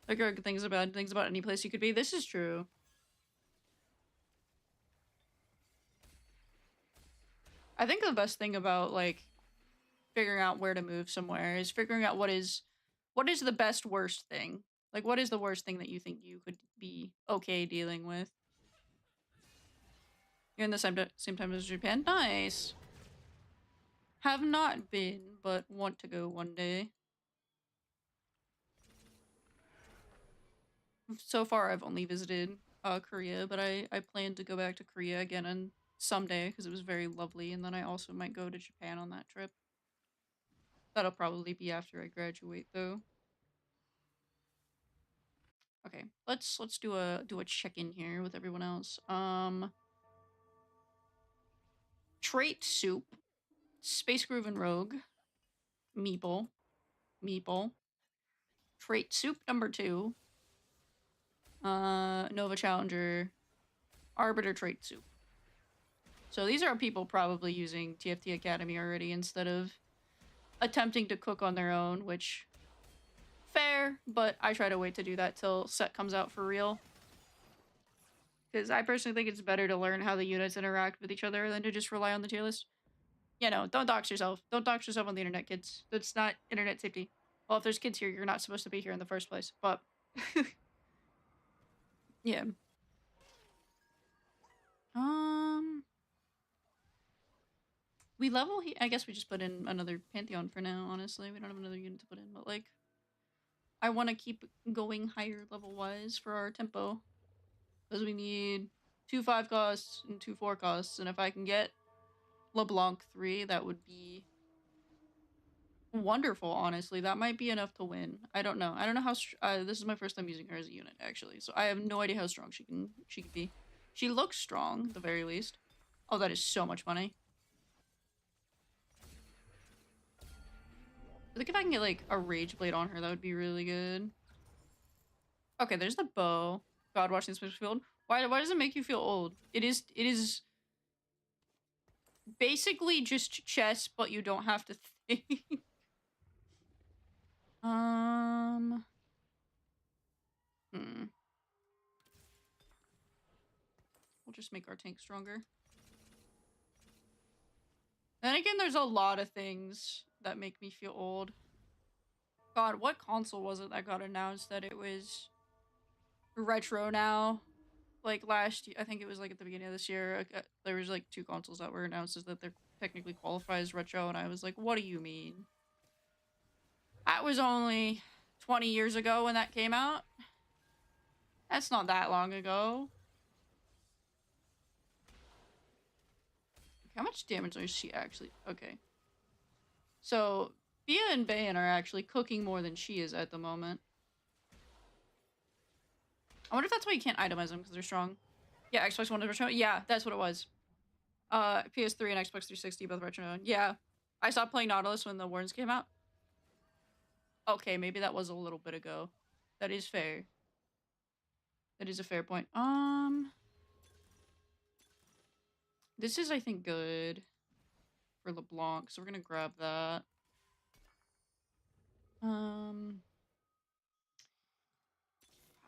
Like, are good things or bad things about any place you could be. This is true. I think the best thing about, like, figuring out where to move somewhere is figuring out what is the best worst thing? Like, what is the worst thing that you think you could be okay dealing with? You're in the same time as Japan? Nice. Have not been, but want to go one day. So far, I've only visited Korea, but I plan to go back to Korea again on someday because it was very lovely, and then I also might go to Japan on that trip. That'll probably be after I graduate, though. Okay, let's do a check-in here with everyone else. Trait soup, Space Groove and Rogue, Meeple, Meeple. Trait soup number 2, Nova Challenger, Arbiter trait soup. So these are people probably using TFT Academy already instead of attempting to cook on their own, which fair, but I try to wait to do that till set comes out for real. Because I personally think it's better to learn how the units interact with each other than to just rely on the tier list. You know, don't dox yourself. Don't dox yourself on the internet, kids. That's not internet safety. Well, if there's kids here, you're not supposed to be here in the first place. But yeah. Um we level I guess we just put in another Pantheon for now, honestly. We don't have another unit to put in, but like I want to keep going higher level wise for our tempo. Because we need 2 5 costs and 2 4 costs, and if I can get LeBlanc 3, that would be wonderful, honestly. That might be enough to win. I don't know. I don't know how this is my first time using her as a unit, actually. So I have no idea how strong she can be. She looks strong, at the very least. Oh, that is so much money. I think if I can get, like, a Rage Blade on her, that would be really good. Okay, there's the bow. God, watching this field. Why does it make you feel old? It is basically just chess, but you don't have to think. Um. Hmm. We'll just make our tank stronger. Then again, there's a lot of things that make me feel old. God, what console was it that got announced that it was retro now? Like last year, I think it was like at the beginning of this year, there was like 2 consoles that were announced as that they're technically qualified as retro, and I was like, what do you mean? That was only 20 years ago when that came out. That's not that long ago. How much damage is she actually? Okay. So, Bia and Bayan are actually cooking more than she is at the moment. I wonder if that's why you can't itemize them, because they're strong. Yeah, Xbox One is retro. Yeah, that's what it was. PS3 and Xbox 360 both retro. Yeah. I stopped playing Nautilus when the Warns came out. Okay, maybe that was a little bit ago. That is fair. That is a fair point. This is, I think, good for LeBlanc, so we're gonna grab that.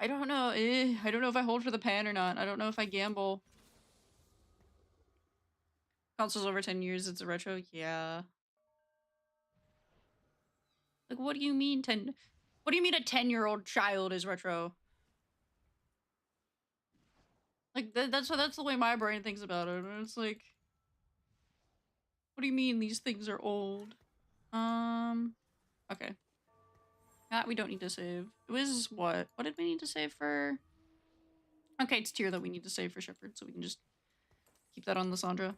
I don't know. I don't know if I hold for the pan or not. I don't know if I gamble. Console's over 10 years, it's a retro? Yeah. Like, what do you mean 10? What do you mean a 10-year-old child is retro? Like, that's the way my brain thinks about it. And it's like, what do you mean these things are old? Okay. That we don't need to save. It was what? What did we need to save for? Okay, it's tier that we need to save for Shepherd, so we can just keep that on Lysandra.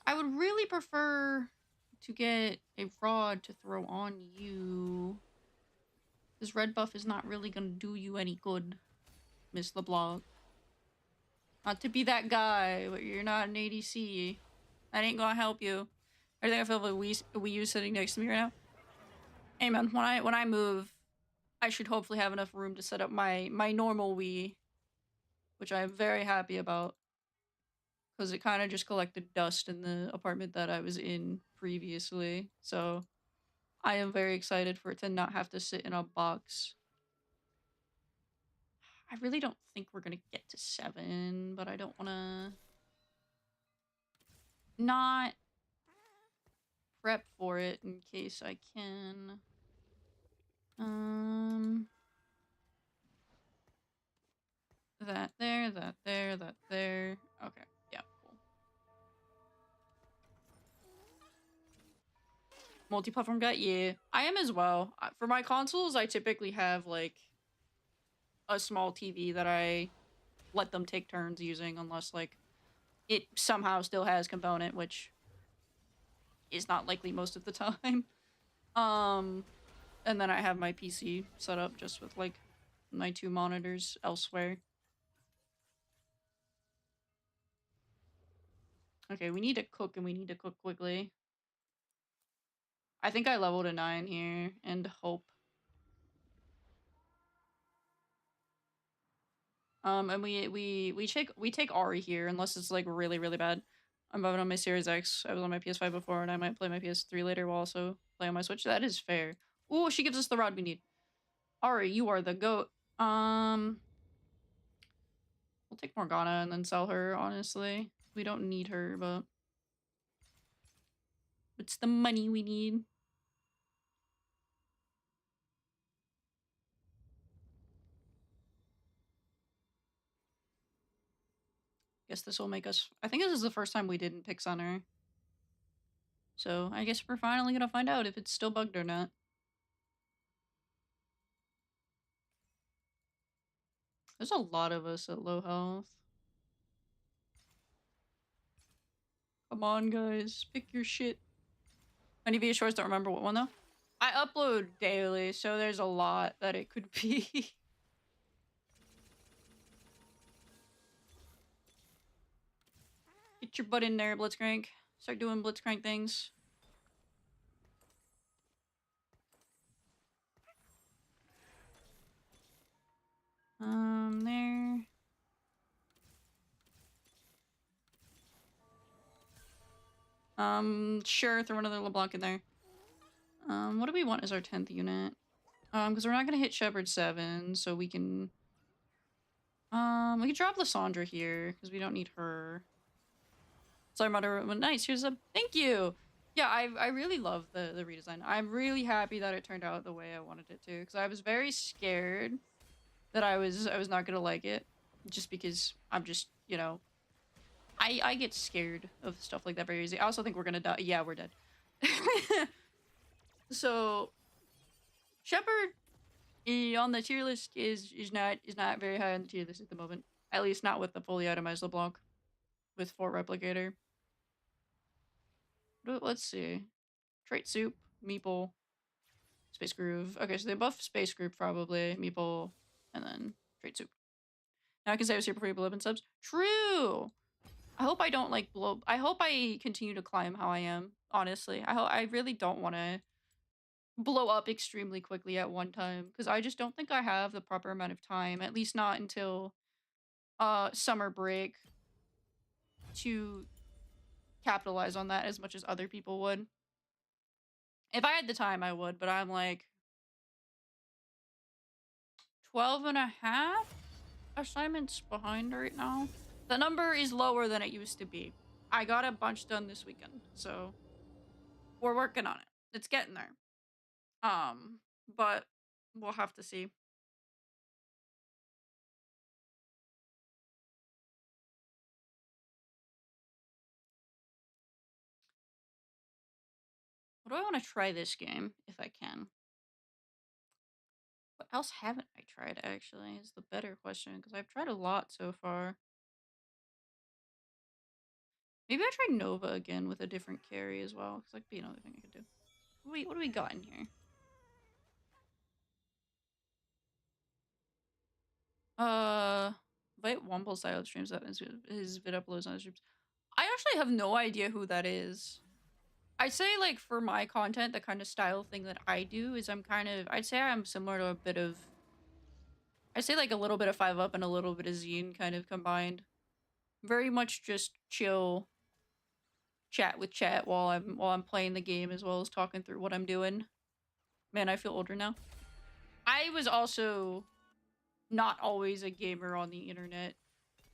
I would really prefer to get a rod to throw on you. This red buff is not really gonna do you any good, Miss LeBlanc. Not to be that guy, but you're not an ADC. That ain't gonna help you. I think I feel like Wii U sitting next to me right now. Hey man, when I move, I should hopefully have enough room to set up my normal Wii, which I am very happy about, because it kind of just collected dust in the apartment that I was in previously. So I am very excited for it to not have to sit in a box. I really don't think we're gonna get to 7, but I don't wanna not prep for it in case I can. Um, that there, that there, that there. Okay, yeah, cool. Multi-platform guy, yeah. I am as well. For my consoles, I typically have, like, a small TV that I let them take turns using unless, like, it somehow still has component, which is not likely most of the time. Um, and then I have my PC set up just with, like, my 2 monitors elsewhere. Okay, we need to cook, and we need to cook quickly. I think I leveled a 9 here, and hope. And we take Ari here, unless it's, like, really, really bad. I'm moving on my Series X. I was on my PS5 before, and I might play my PS3 later while also play on my Switch. That is fair. Ooh, she gives us the rod we need. Ari, you are the GOAT. We'll take Morgana and then sell her, honestly. We don't need her, but it's the money we need. Guess this will make us... I think this is the first time we didn't pick Sunner. So I guess we're finally gonna find out if it's still bugged or not. There's a lot of us at low health. Come on, guys. Pick your shit. Many VHRs don't remember what one, though. I upload daily, so there's a lot that it could be. Get your butt in there, Blitzcrank. Start doing Blitzcrank things. There. Sure, throw another LeBlanc in there. What do we want as our 10th unit? Because we're not gonna hit Shepherd 7, so we can... we can drop Lysandra here, because we don't need her. Sorry, Mother. Nice, here's a... Thank you! Yeah, I really love the redesign. I'm really happy that it turned out the way I wanted it to, because I was very scared that I was not gonna like it, just because I'm just, you know... I get scared of stuff like that very easy. I also think we're gonna die. Yeah, we're dead. So... Shepherd on the tier list is not very high on the tier list at the moment. At least not with the fully itemized LeBlanc with 4 replicator. Let's see. Trait soup, meeple, space groove. Okay, so they buff space groove probably, meeple, and then trait soup. Now I can say I was here before you blow up in subs. True. I hope I don't like blow. I hope I continue to climb how I am. Honestly, I really don't want to blow up extremely quickly at one time because I just don't think I have the proper amount of time. At least not until summer break to capitalize on that as much as other people would. If I had the time, I would, but I'm like 12 and a half assignments behind right now. The number is lower than it used to be. I got a bunch done this weekend, so we're working on it. It's getting there. But we'll have to see. What do I want to try this game, if I can? What else haven't I tried, actually, is the better question, because I've tried a lot so far. Maybe I try Nova again with a different carry as well, because that could be another thing I could do. What do we got in here? Vite Womble style streams that his vid uploads on his streams. I actually have no idea who that is. I'd say, like, for my content, the kind of style thing that I do is I'd say I'm similar to a bit of... I'd say, like, a little bit of 5-Up and a little bit of Zine kind of combined. Very much just chill, chat with chat while I'm playing the game as well as talking through what I'm doing. Man, I feel older now. I was also not always a gamer on the internet.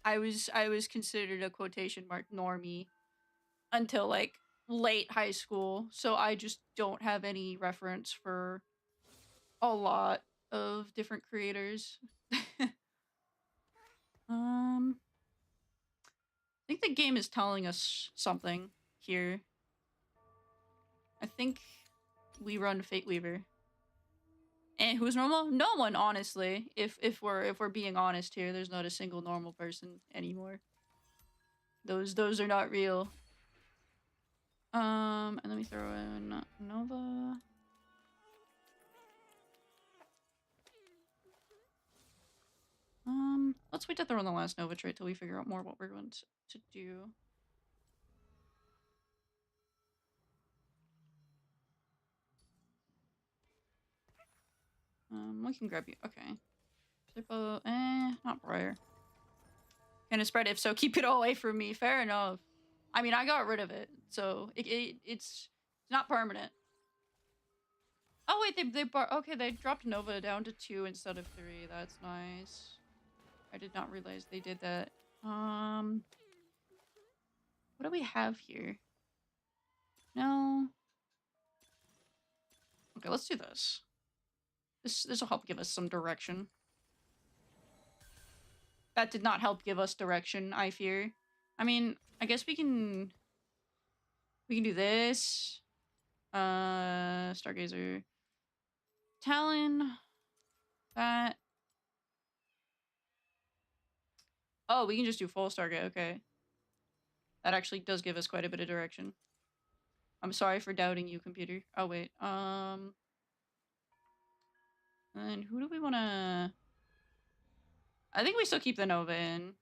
I was considered a quotation mark normie until like late high school, so I just don't have any reference for a lot of different creators. um, I think the game is telling us something here. I think we run Fate Weaver. And who's normal? No one, honestly. If we're being honest here, there's not a single normal person anymore. Those are not real. And let me throw in Nova. Let's wait to throw in the last Nova trait till we figure out more what we're going to do. We can grab you. Okay. Not Briar. Can it spread? If so, keep it away from me. Fair enough. I mean, I got rid of it, so it's not permanent. Oh wait, okay, they dropped Nova down to 2 instead of 3. That's nice. I did not realize they did that. What do we have here? No. Okay, let's do this. This will help give us some direction. That did not help give us direction, I fear. I mean, I guess we can do this. Stargazer. Talon. That. Oh, we can just do full Stargate, okay. That actually does give us quite a bit of direction. I'm sorry for doubting you, computer. Oh, wait. And who do we want to... I think we still keep the Nova in.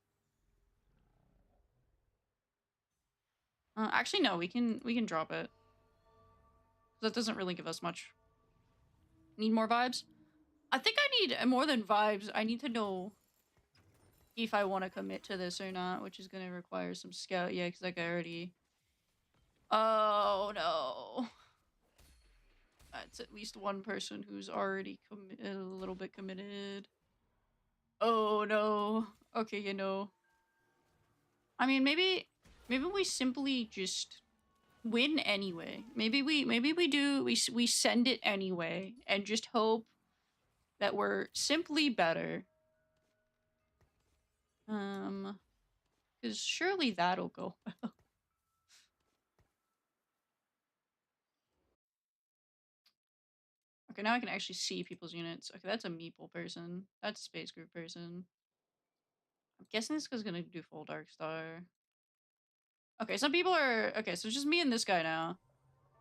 Actually, no, we can drop it. That doesn't really give us much. Need more vibes? I think I need more than vibes. I need to know if I want to commit to this or not, which is going to require some scout. Yeah, because like I already... Oh, no. That's at least one person who's already a little bit committed. Oh, no. Okay, you know. I mean, maybe we simply just win anyway. Maybe we send it anyway and just hope that we're simply better. Because surely that'll go well. Okay, now I can actually see people's units. Okay, that's a meeple person. That's a space group person. I'm guessing this guy's gonna do full Dark Star. Okay, some people are... Okay, so it's just me and this guy now,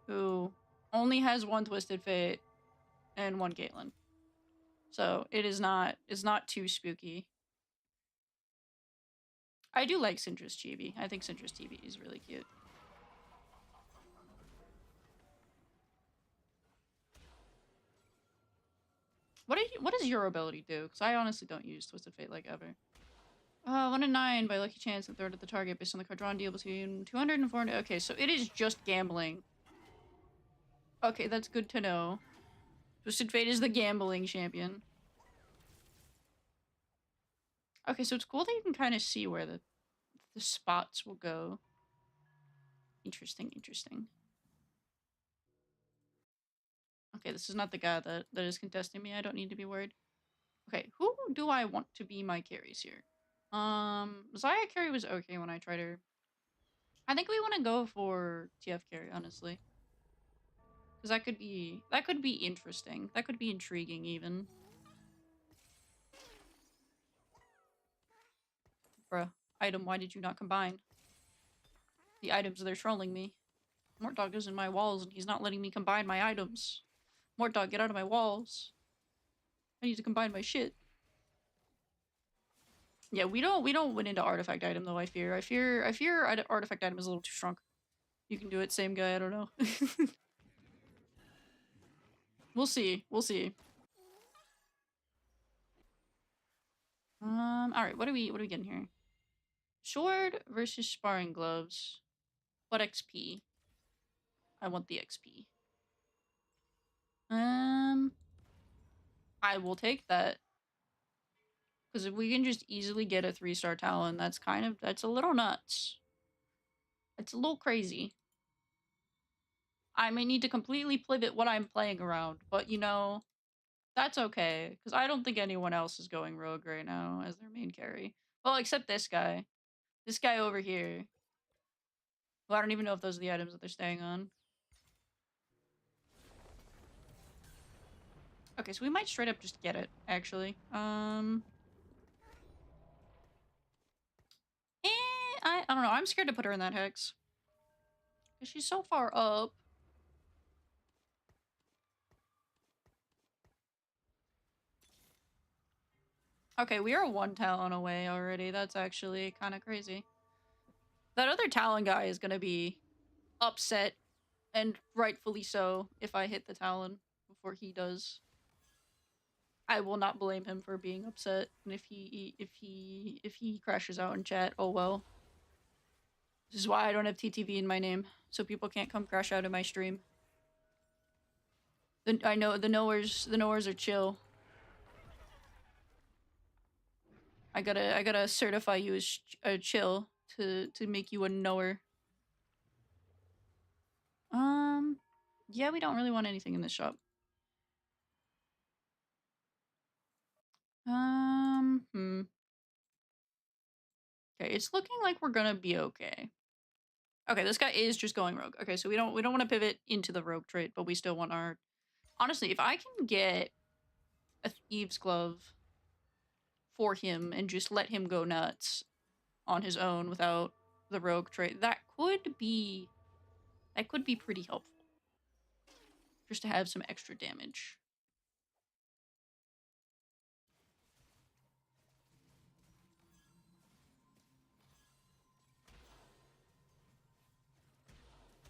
who only has one Twisted Fate and one Caitlyn. So it's not too spooky. I do like Syndra's chibi. I think Syndra's chibi is really cute. What does your ability do? Because I honestly don't use Twisted Fate like ever. 1 in 9 by lucky chance and third at the target based on the card drawn deal between 200 and 400. Okay, so it is just gambling. Okay, that's good to know. Twisted Fate is the gambling champion. Okay, so it's cool that you can kind of see where the spots will go. Interesting, interesting. Okay, this is not the guy that is contesting me. I don't need to be worried. Okay, who do I want to be my carries here? Zaya carry was okay when I tried her. I think we want to go for TF carry, honestly. Because that could be interesting. That could be intriguing, even. Bruh. Item, why did you not combine? The items, they're trolling me. Mortdog is in my walls, and he's not letting me combine my items. Mortdog, get out of my walls. I need to combine my shit. Yeah, we don't win into artifact item, though, I fear. I fear artifact item is a little too strong. You can do it, same guy, I don't know. We'll see. We'll see. Alright, what are we getting here? Sword versus sparring gloves. What XP? I want the XP. I will take that. Because if we can just easily get a 3-star Talon, that's a little nuts. It's a little crazy. I may need to completely pivot what I'm playing around, but you know, that's okay. Because I don't think anyone else is going rogue right now as their main carry. Well, except this guy. This guy over here. Well, I don't even know if those are the items that they're staying on. Okay, so we might straight up just get it, actually. I don't know. I'm scared to put her in that hex. Because she's so far up. Okay, we are 1 Talon away already. That's actually kind of crazy. That other Talon guy is gonna be upset, and rightfully so, if I hit the Talon before he does. I will not blame him for being upset. And if he crashes out in chat, oh well. This is why I don't have TTV in my name, so people can't come crash out in my stream. I know the knowers are chill. I gotta certify you as chill to make you a knower. Yeah, we don't really want anything in this shop. Okay, it's looking like we're gonna be okay. Okay, this guy is just going rogue. Okay, so we don't want to pivot into the rogue trait, but we still want our. Honestly, if I can get a thieves glove for him and just let him go nuts on his own without the rogue trait, that could be pretty helpful. Just to have some extra damage.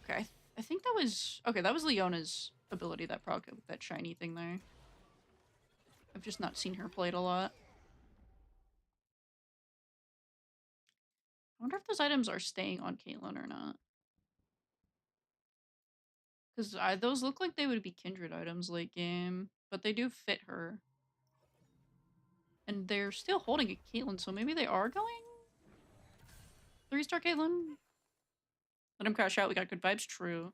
Okay, I think that was okay. That was Leona's ability that proc with that shiny thing there. I've just not seen her played a lot. I wonder if those items are staying on Caitlyn or not. Because those look like they would be kindred items late game, but they do fit her. And they're still holding a Caitlyn, so maybe they are going 3-star Caitlyn? Let him crash out, we got good vibes, true.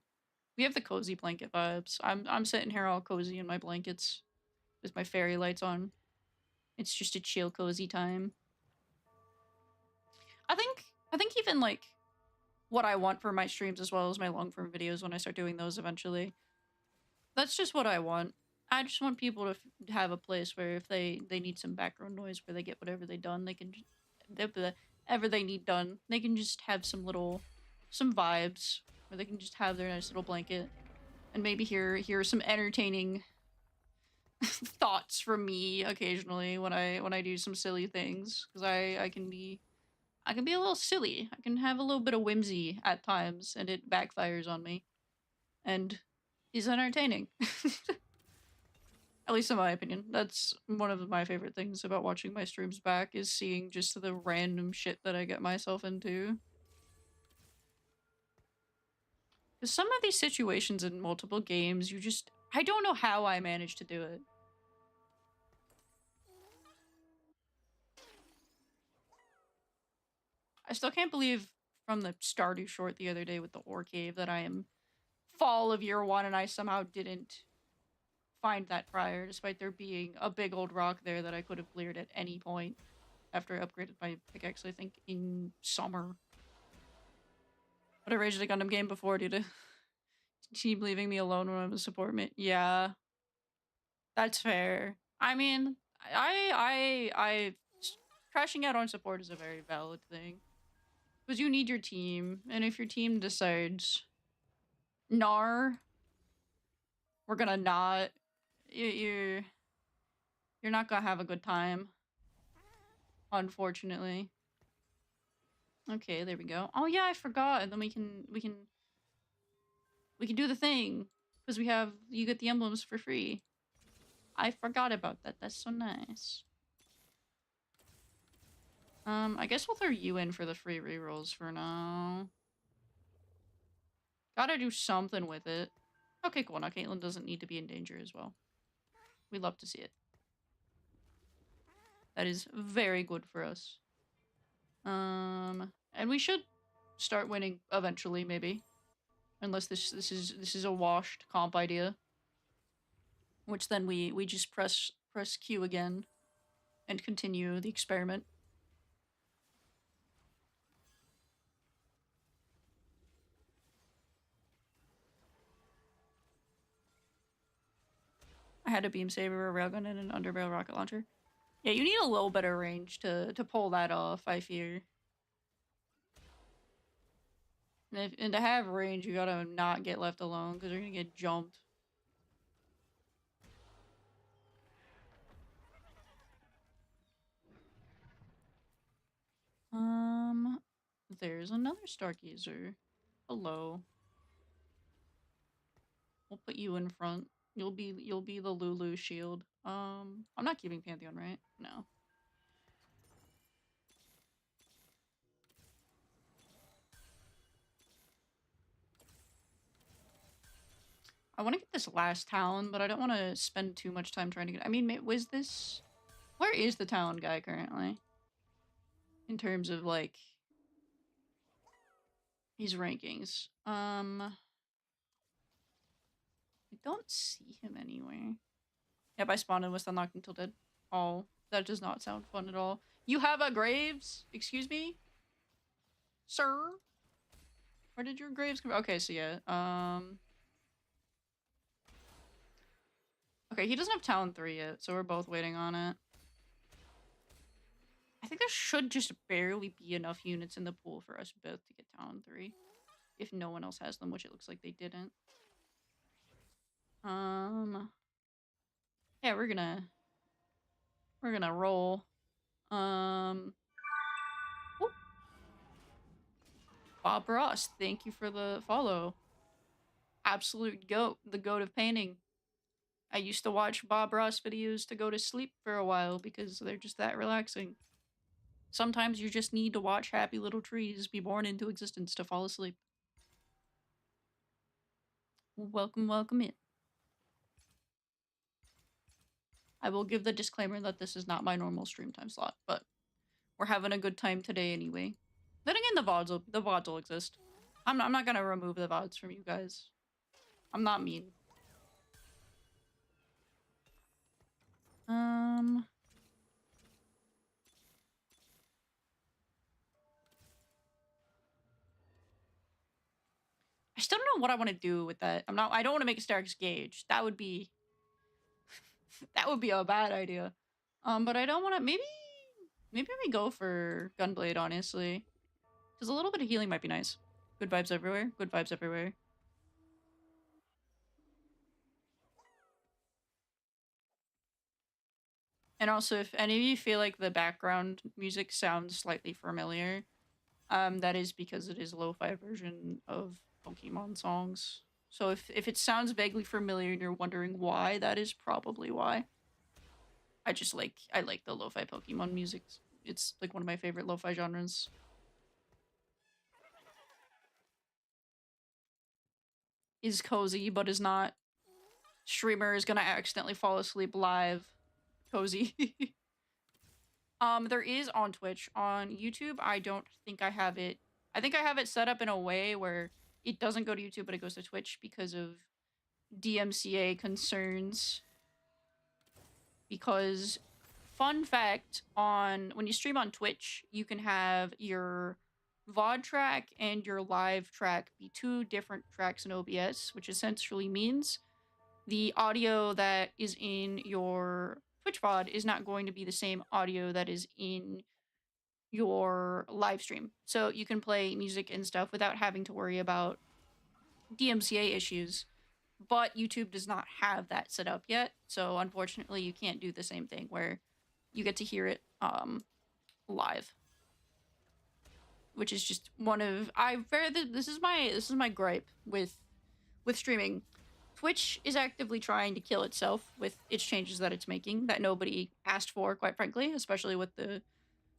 We have the cozy blanket vibes. I'm sitting here all cozy in my blankets with my fairy lights on. It's just a chill, cozy time. I think even like what I want for my streams as well as my long form videos when I start doing those eventually. That's just what I want. I just want people to have a place where if they need some background noise where they get whatever they done, they can whatever they need done. They can just have some vibes where they can just have their nice little blanket and maybe hear some entertaining thoughts from me occasionally when I do some silly things because I can be a little silly. I can have a little bit of whimsy at times and it backfires on me and is entertaining. At least in my opinion. That's one of my favorite things about watching my streams back is seeing just the random shit that I get myself into. Because some of these situations in multiple games, I don't know how I managed to do it. I still can't believe from the Stardew short the other day with the ore cave that I am fall of year 1 and I somehow didn't find that prior, despite there being a big old rock there that I could have cleared at any point after I upgraded my pickaxe, I think, in summer. But I raged a Gundam game before due to team leaving me alone when I'm a support mate. Yeah, that's fair. I mean, I crashing out on support is a very valid thing. Because you need your team, and if your team decides, "Nar, we're gonna not," you're not gonna have a good time. Unfortunately. Okay, there we go. Oh yeah, I forgot. And then we can do the thing because you get the emblems for free. I forgot about that. That's so nice. I guess we'll throw you in for the free rerolls for now. Gotta do something with it. Okay, cool. Now Caitlyn doesn't need to be in danger as well. We love to see it. That is very good for us. And we should start winning eventually, maybe. Unless this is a washed comp idea. Which then we just press Q again and continue the experiment. I had a beam saber, a railgun, and an underbarrel rocket launcher. Yeah, you need a little better range to pull that off, I fear. And to have range, you gotta not get left alone, because you're gonna get jumped. There's another Stargazer. Hello. We'll put you in front. You'll be the Lulu shield. I'm not keeping Pantheon, right? No. I want to get this last town, but I don't want to spend too much time trying to get. I mean, was this? Where is the town guy currently? In terms of like his rankings. I don't see him anywhere. Yep, I spawned and was unlocked until dead. Oh, that does not sound fun at all. You have a graves? Excuse me, sir. Where did your graves come? Okay, so yeah. Okay, he doesn't have town 3 yet, so we're both waiting on it. I think there should just barely be enough units in the pool for us both to get town 3. If no one else has them, which it looks like they didn't. Yeah, we're gonna roll. Whoop. Bob Ross, thank you for the follow. Absolute goat, the goat of painting. I used to watch Bob Ross videos to go to sleep for a while because they're just that relaxing. Sometimes you just need to watch happy little trees be born into existence to fall asleep. Welcome, welcome in. I will give the disclaimer that this is not my normal stream time slot, but we're having a good time today anyway. Then again, the VODs will exist. I'm not gonna remove the VODs from you guys. I'm not mean. I still don't know what I want to do with that. I don't want to make a Stark's Gauge. That would be that would be a bad idea. But I don't want to. Maybe we go for Gunblade. Honestly, because a little bit of healing might be nice. Good vibes everywhere. Good vibes everywhere. And also, if any of you feel like the background music sounds slightly familiar, that is because it is a lo-fi version of Pokemon songs. So if it sounds vaguely familiar and you're wondering why, that is probably why. I like the lo-fi Pokemon music. It's like one of my favorite lo-fi genres. Is cozy, but is not. Streamer is gonna accidentally fall asleep live. Cozy. There is on Twitch. On YouTube, I don't think I have it. I think I have it set up in a way where it doesn't go to YouTube, but it goes to Twitch because of DMCA concerns. Because, fun fact, when you stream on Twitch, you can have your VOD track and your live track be 2 different tracks in OBS, which essentially means the audio that is in your Twitch VOD is not going to be the same audio that is in your live stream. So you can play music and stuff without having to worry about DMCA issues. But YouTube does not have that set up yet. So unfortunately, you can't do the same thing where you get to hear it live. Which is just one of this is my gripe with streaming. Twitch is actively trying to kill itself with its changes that it's making that nobody asked for, quite frankly, especially with the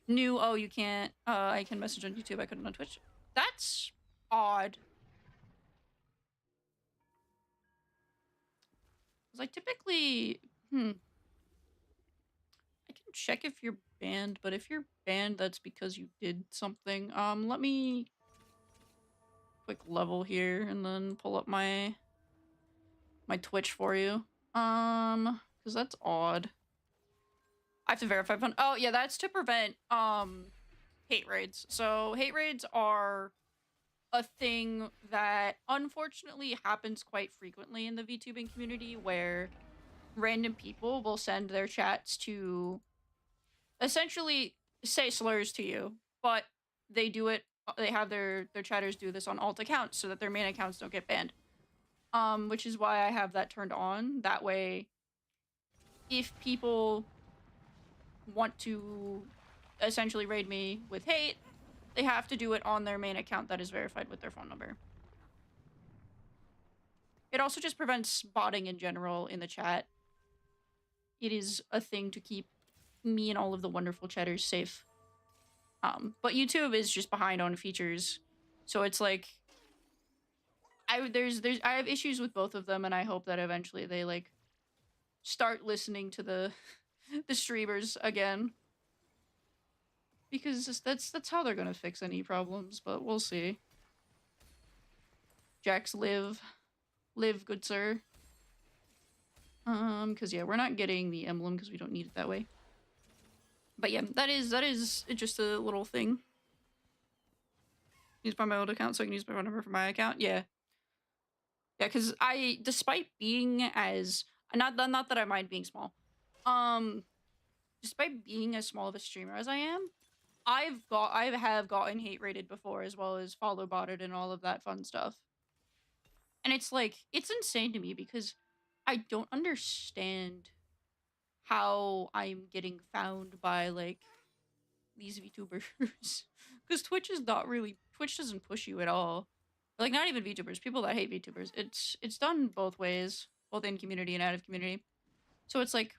new, oh, you can't, I can message on YouTube, I couldn't on Twitch. That's odd. Because I typically, I can check if you're banned, but if you're banned, that's because you did something. Let me quick level here and then pull up my Twitch for you. Because that's odd. I have to verify fun. Oh yeah, that's to prevent hate raids. So hate raids are a thing that unfortunately happens quite frequently in the VTubing community, where random people will send their chats to essentially say slurs to you, but they do it. They have their chatters do this on alt accounts so that their main accounts don't get banned. Which is why I have that turned on. That way, if people want to essentially raid me with hate, they have to do it on their main account that is verified with their phone number. It also just prevents botting in general in the chat. It is a thing to keep me and all of the wonderful chatters safe. But YouTube is just behind on features, so it's like I have issues with both of them, and I hope that eventually they like start listening to the the streamers again, because that's how they're gonna fix any problems. But we'll see. Jax, live, good sir. Because yeah, we're not getting the emblem because we don't need it that way. But yeah, that is just a little thing. Use my old account so I can use my phone number for my account. Yeah, yeah. Because despite being as not that I mind being small, um, despite being as small of a streamer as I am, I have gotten hate rated before, as well as follow botted and all of that fun stuff. And it's like it's insane to me because I don't understand how I'm getting found by like these VTubers. Because Twitch doesn't push you at all. Like not even VTubers, people that hate VTubers. It's done both ways, both in community and out of community. So it's like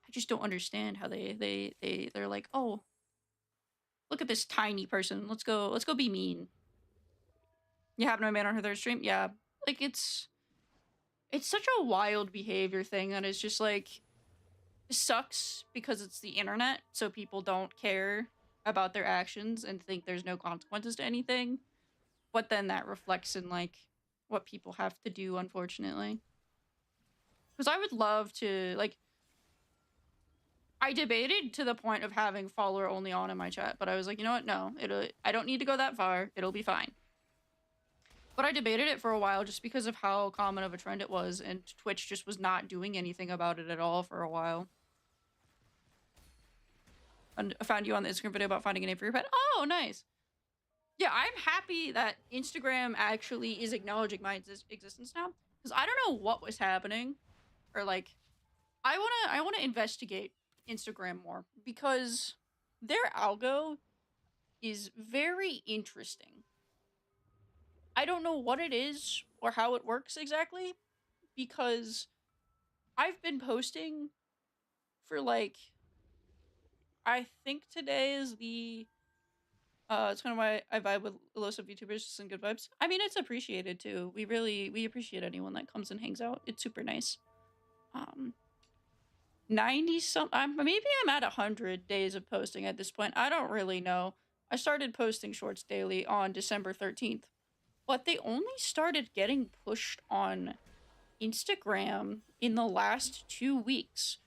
I just don't understand how they're like, oh, look at this tiny person. Let's go be mean. You have no man on her third stream? Yeah. Like it's such a wild behavior thing that is just like sucks because it's the internet, so people don't care about their actions and think there's no consequences to anything. But then that reflects in like what people have to do, unfortunately. Because I would love to like I debated to the point of having follower only on in my chat, but I was like, you know what? No, I don't need to go that far. It'll be fine. But I debated it for a while just because of how common of a trend it was, and Twitch just was not doing anything about it at all for a while. And I found you on the Instagram video about finding a name for your pet. Oh, nice. Yeah, I'm happy that Instagram actually is acknowledging my existence now, because I don't know what was happening, or like, I wanna investigate Instagram more because their algo is very interesting. I don't know what it is or how it works exactly, because I've been posting for like, I think today is the it's kind of why I vibe with a list of VTubers, just in good vibes. I mean, it's appreciated too. We appreciate anyone that comes and hangs out. It's super nice. 90 some maybe I'm at 100 days of posting at this point. I don't really know. I started posting shorts daily on December 13th, but they only started getting pushed on Instagram in the last 2 weeks,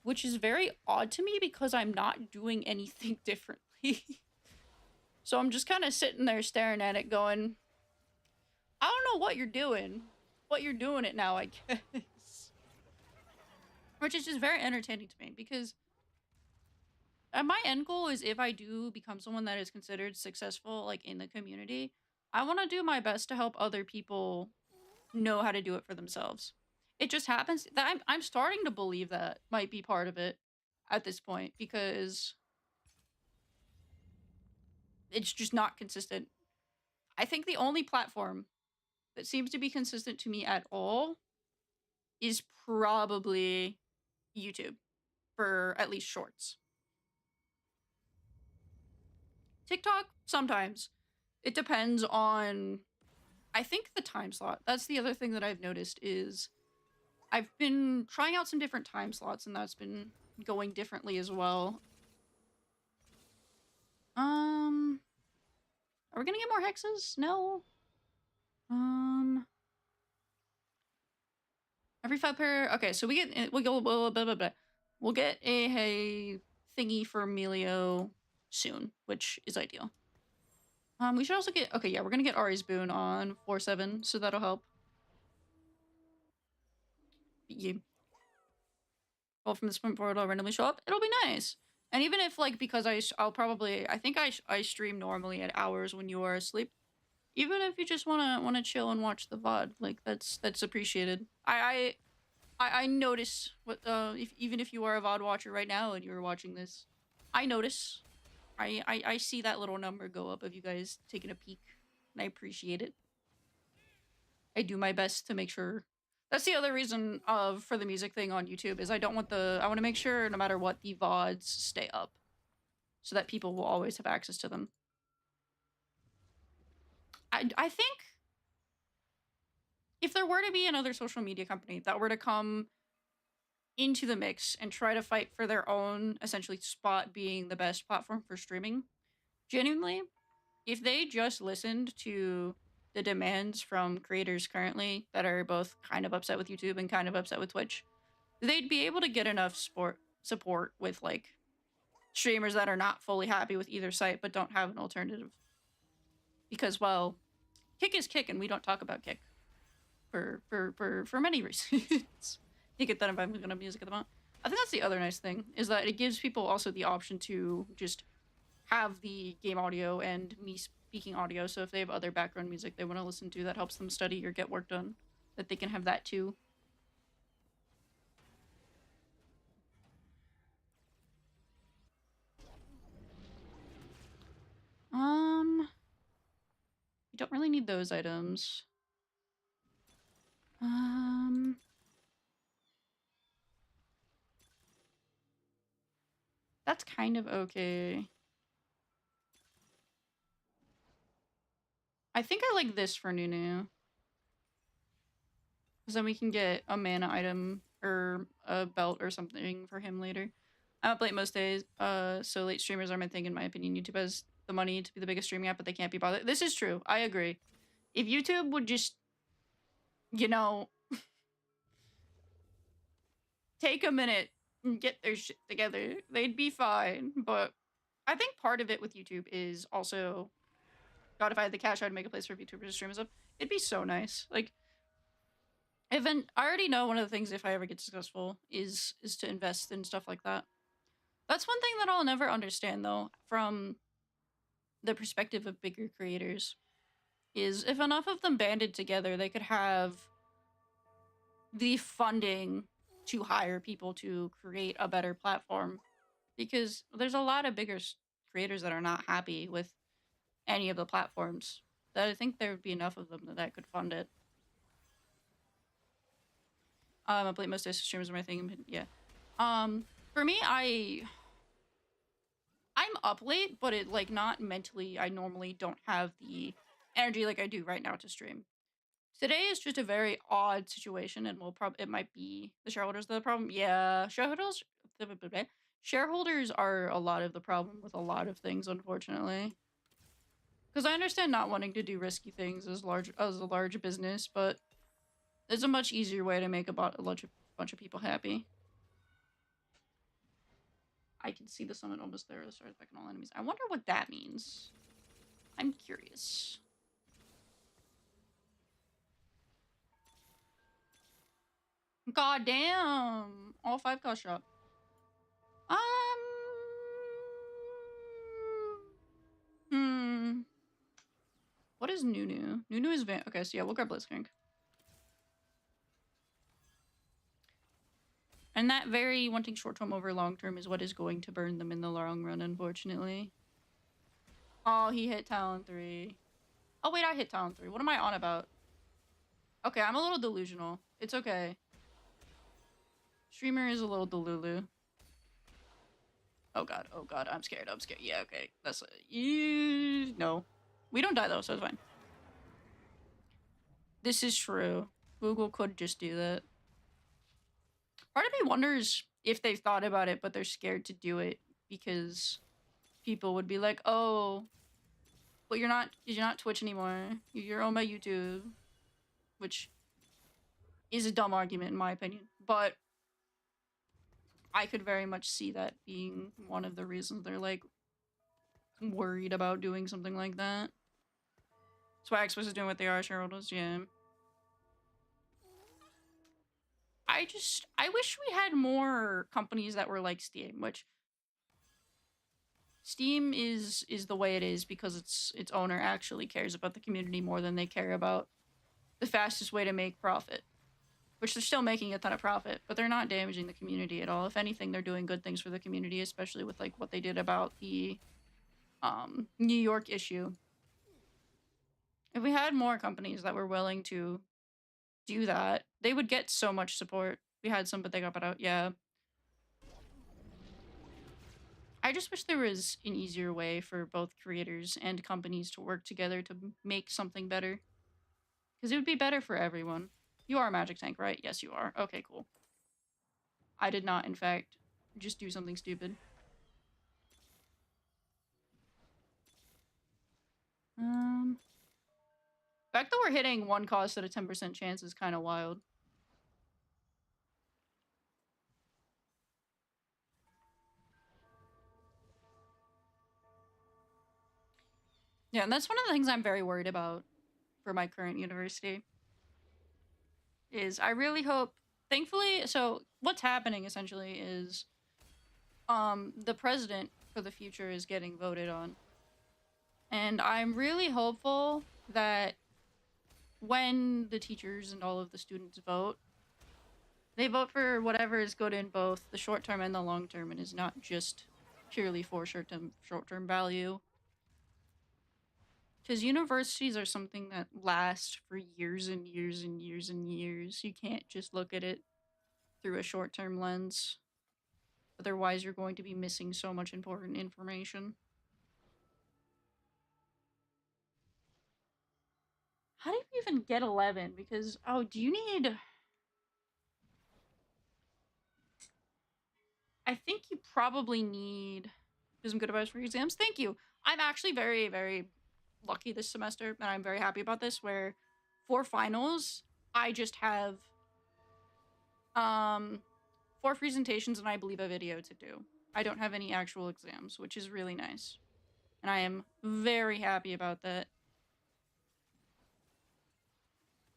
which is very odd to me because I'm not doing anything differently. So I'm just kind of sitting there staring at it going, I don't know what you're doing, but you're doing it now, I guess. Which is just very entertaining to me because my end goal is, if I do become someone that is considered successful like in the community, I want to do my best to help other people know how to do it for themselves. It just happens that I'm starting to believe that might be part of it at this point, because it's just not consistent. I think the only platform that seems to be consistent to me at all is probably YouTube, for at least shorts. TikTok, sometimes. It depends on, I think, the time slot. That's the other thing that I've noticed is I've been trying out some different time slots, and that's been going differently as well. Um, are we gonna get more hexes? No. Um, every 5 per. Okay, so we get we go blah, blah, blah, blah. We'll get a thingy for Emilio soon, which is ideal. We should also get okay. Yeah, we're gonna get Ari's boon on 4/7, so that'll help. Yeah. Well, from this point forward, I'll randomly show up. It'll be nice. And even if like because I'll probably I think I stream normally at hours when you are asleep. Even if you just wanna chill and watch the VOD, like that's appreciated. I notice what if even if you are a VOD watcher right now and you're watching this, I notice. I see that little number go up of you guys taking a peek, and I appreciate it. I do my best to make sure. That's the other reason for the music thing on YouTube is I want to make sure no matter what the VODs stay up, so that people will always have access to them. I think if there were to be another social media company that were to come into the mix and try to fight for their own essentially spot being the best platform for streaming, genuinely, if they just listened to the demands from creators currently that are both kind of upset with YouTube and kind of upset with Twitch, they'd be able to get enough support with like streamers that are not fully happy with either site but don't have an alternative. Because well, Kick is Kick and we don't talk about Kick for many reasons. You get that if I'm gonna music at the moment. I think that's the other nice thing is that it gives people also the option to just have the game audio and me speaking audio. So if they have other background music they want to listen to that helps them study or get work done, that they can have that too. We don't really need those items. That's kind of okay. I think I like this for Nunu. Because then we can get a mana item or a belt or something for him later. I'm up late most days, so late streamers are my thing in my opinion. YouTube has the money to be the biggest streaming app, but they can't be bothered. This is true. I agree. If YouTube would just, you know, take a minute and get their shit together, they'd be fine. But I think part of it with YouTube is also, God, if I had the cash, I'd make a place for YouTubers to stream and stuff. It'd be so nice. Like, I already know one of the things if I ever get successful is to invest in stuff like that. That's one thing that I'll never understand though, from the perspective of bigger creators, is if enough of them banded together, they could have the funding to hire people to create a better platform. Because there's a lot of bigger creators that are not happy with any of the platforms. That I think there would be enough of them that could fund it. I believe most days streamers are my thing. Yeah. For me, I'm up late, but it like not mentally. I normally don't have the energy like I do right now to stream. Today is just a very odd situation, and it might be the shareholders the problem. Yeah, shareholders are a lot of the problem with a lot of things, unfortunately. Because I understand not wanting to do risky things as a large business, but there's a much easier way to make a bunch of people happy. I can see the summit almost there. Starts back on all enemies. I wonder what that means. I'm curious. God damn! All 5 cost shop. What is Nunu? Nunu is okay, so yeah, we'll grab Blitzcrank. And that very wanting short-term over long-term is what is going to burn them in the long run, unfortunately. Oh, he hit Talon 3. Oh, wait, I hit Talon 3. What am I on about? Okay, I'm a little delusional. It's okay. Streamer is a little delulu. Oh god, I'm scared, Yeah, okay, that's... no. We don't die, though, so it's fine. This is true. Google could just do that. Part of me wonders if they've thought about it, but they're scared to do it because people would be like, "Oh, but you're not Twitch anymore. You're owned by YouTube," which is a dumb argument in my opinion. But I could very much see that being one of the reasons they're like worried about doing something like that. That's why Xbox is doing what they are, shareholders. Yeah. I wish we had more companies that were like Steam, which Steam is the way it is because its owner actually cares about the community more than they care about the fastest way to make profit. Which they're still making a ton of profit, but they're not damaging the community at all. If anything, they're doing good things for the community, especially with like what they did about the New York issue. If we had more companies that were willing to do that, they would get so much support. We had some, but they got put out. Yeah. I just wish there was an easier way for both creators and companies to work together to make something better. Because it would be better for everyone. You are a Magic Tank, right? Yes, you are. Okay, cool. I did not, in fact, just do something stupid. The fact that we're hitting one cost at a 10% chance is kind of wild. Yeah, and that's one of the things I'm very worried about for my current university. Is I really hope, thankfully, so what's happening essentially is the president for the future is getting voted on. And I'm really hopeful that when the teachers and all of the students vote, they vote for whatever is good in both the short term and the long term and is not just purely for short term value. Because universities are something that last for years and years and years and years. You can't just look at it through a short term lens. Otherwise, you're going to be missing so much important information. How do you even get 11? Because, oh, do you need. I think you probably need. Some good advice for your exams. Thank you. I'm actually very, very lucky this semester, and I'm very happy about this. Where for finals, I just have um 4 presentations and I believe a video to do. I don't have any actual exams, which is really nice. And I am very happy about that.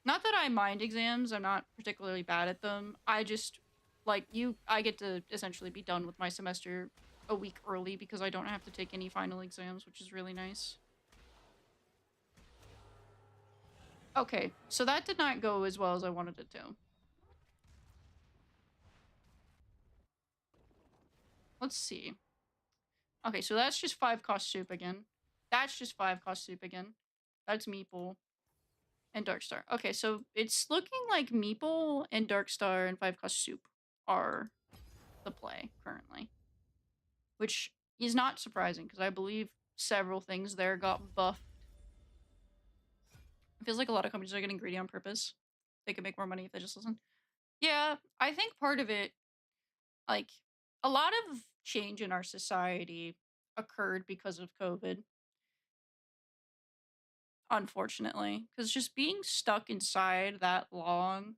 Not that I mind exams, I'm not particularly bad at them. I just, I get to essentially be done with my semester a week early because I don't have to take any final exams, which is really nice. Okay, so that did not go as well as I wanted it to. Let's see. Okay, so that's just 5 cost soup again. That's just 5 cost soup again. That's meeple. And Darkstar. Okay, so it's looking like Meeple and Darkstar and 5 cost soup are the play currently. Which is not surprising because I believe several things there got buffed. It feels like a lot of companies are getting greedy on purpose. They could make more money if they just listen. Yeah, I think part of it, like, a lot of change in our society occurred because of COVID, unfortunately. Because just being stuck inside that long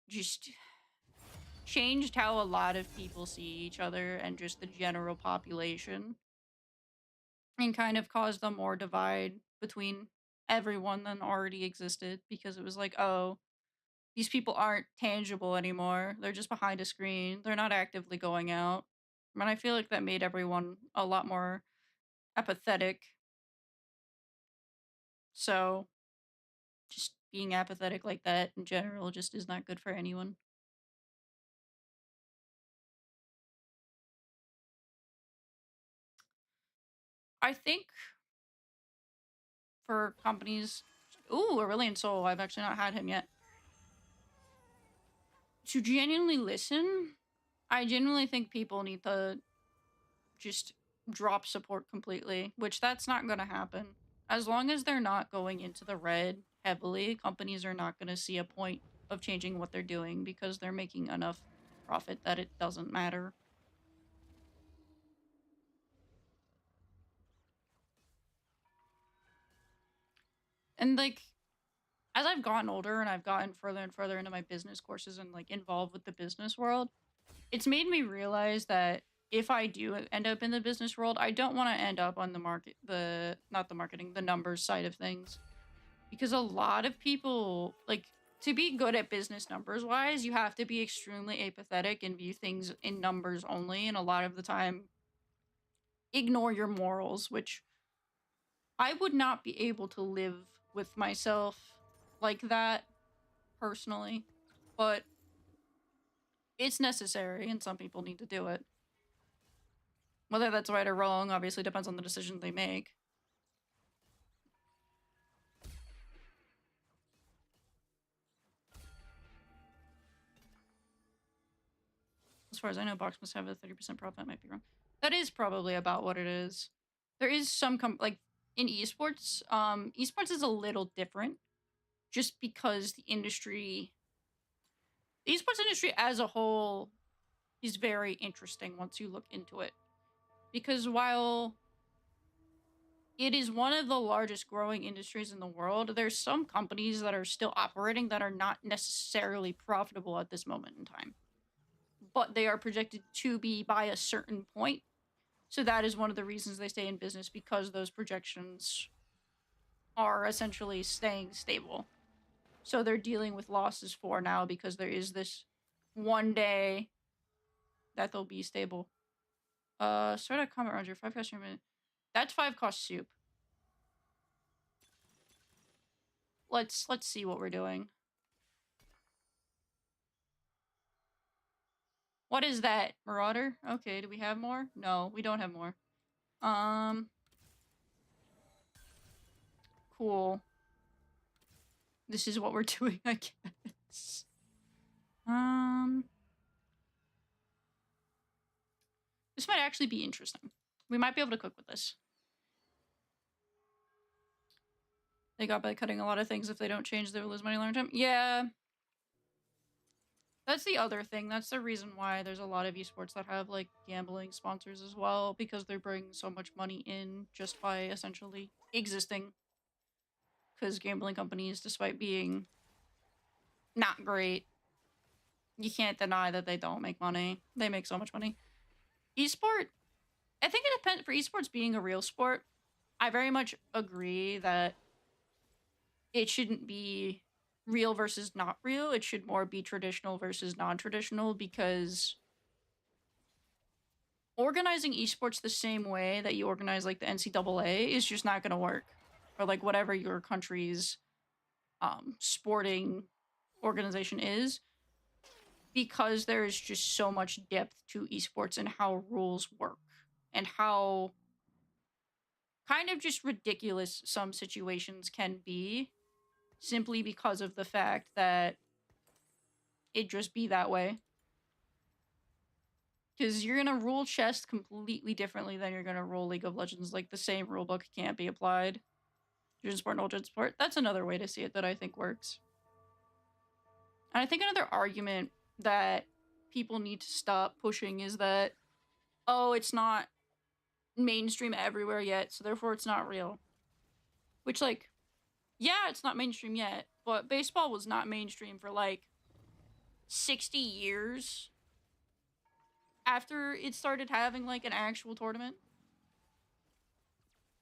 just changed how a lot of people see each other and just the general population and kind of caused a more divide between everyone than already existed because it was like, oh, these people aren't tangible anymore. They're just behind a screen. They're not actively going out. And I feel like that made everyone a lot more apathetic. So just being apathetic like that in general just is not good for anyone. I think for companies, ooh, Aurelian Soul, I've actually not had him yet. To genuinely listen, I genuinely think people need to just drop support completely, which that's not going to happen. As long as they're not going into the red heavily, companies are not going to see a point of changing what they're doing because they're making enough profit that it doesn't matter. And like as I've gotten older and I've gotten further and further into my business courses and like involved with the business world, it's made me realize that if I do end up in the business world, I don't want to end up on the market, the not the marketing, the numbers side of things. Because a lot of people, like, to be good at business numbers wise, you have to be extremely apathetic and view things in numbers only. And a lot of the time, ignore your morals, which I would not be able to live with myself like that personally. But it's necessary, and some people need to do it. Whether that's right or wrong obviously depends on the decision they make. As far as I know, Box must have a 30% profit. I might be wrong. That is probably about what it is. There is some like in esports. Esports is a little different, just because the esports industry as a whole, is very interesting once you look into it. Because while it is one of the largest growing industries in the world, there's some companies that are still operating that are not necessarily profitable at this moment in time. But they are projected to be by a certain point. So that is one of the reasons they stay in business, because those projections are essentially staying stable. So they're dealing with losses for now because there is this one day that they'll be stable. Start a comment Roger, 5 cost per minute. That's 5 cost soup. Let's see what we're doing. What is that? Marauder? Okay, do we have more? No, we don't have more. Cool. This is what we're doing, I guess. This might actually be interesting. We might be able to cook with this. They got by cutting a lot of things. If they don't change, they'll lose money long term. Yeah. That's the other thing. That's the reason why there's a lot of esports that have like gambling sponsors as well, because they bring so much money in just by essentially existing. Because gambling companies, despite being not great, you can't deny that they don't make money. They make so much money. Esport, I think it depends. For esports being a real sport, I very much agree that it shouldn't be real versus not real. It should more be traditional versus non-traditional, because organizing esports the same way that you organize like the NCAA is just not going to work, or like whatever your country's sporting organization is, because there is just so much depth to esports and how rules work and how kind of just ridiculous some situations can be, simply because of the fact that it just be that way. Because you're gonna rule chess completely differently than you're gonna rule League of Legends. Like, the same rulebook can't be applied. Fusion Sport and Ultimate Sport. That's another way to see it that I think works. And I think another argument that people need to stop pushing is that, oh, it's not mainstream everywhere yet, so therefore it's not real. Which, like, yeah, it's not mainstream yet, but baseball was not mainstream for like 60 years after it started having like an actual tournament.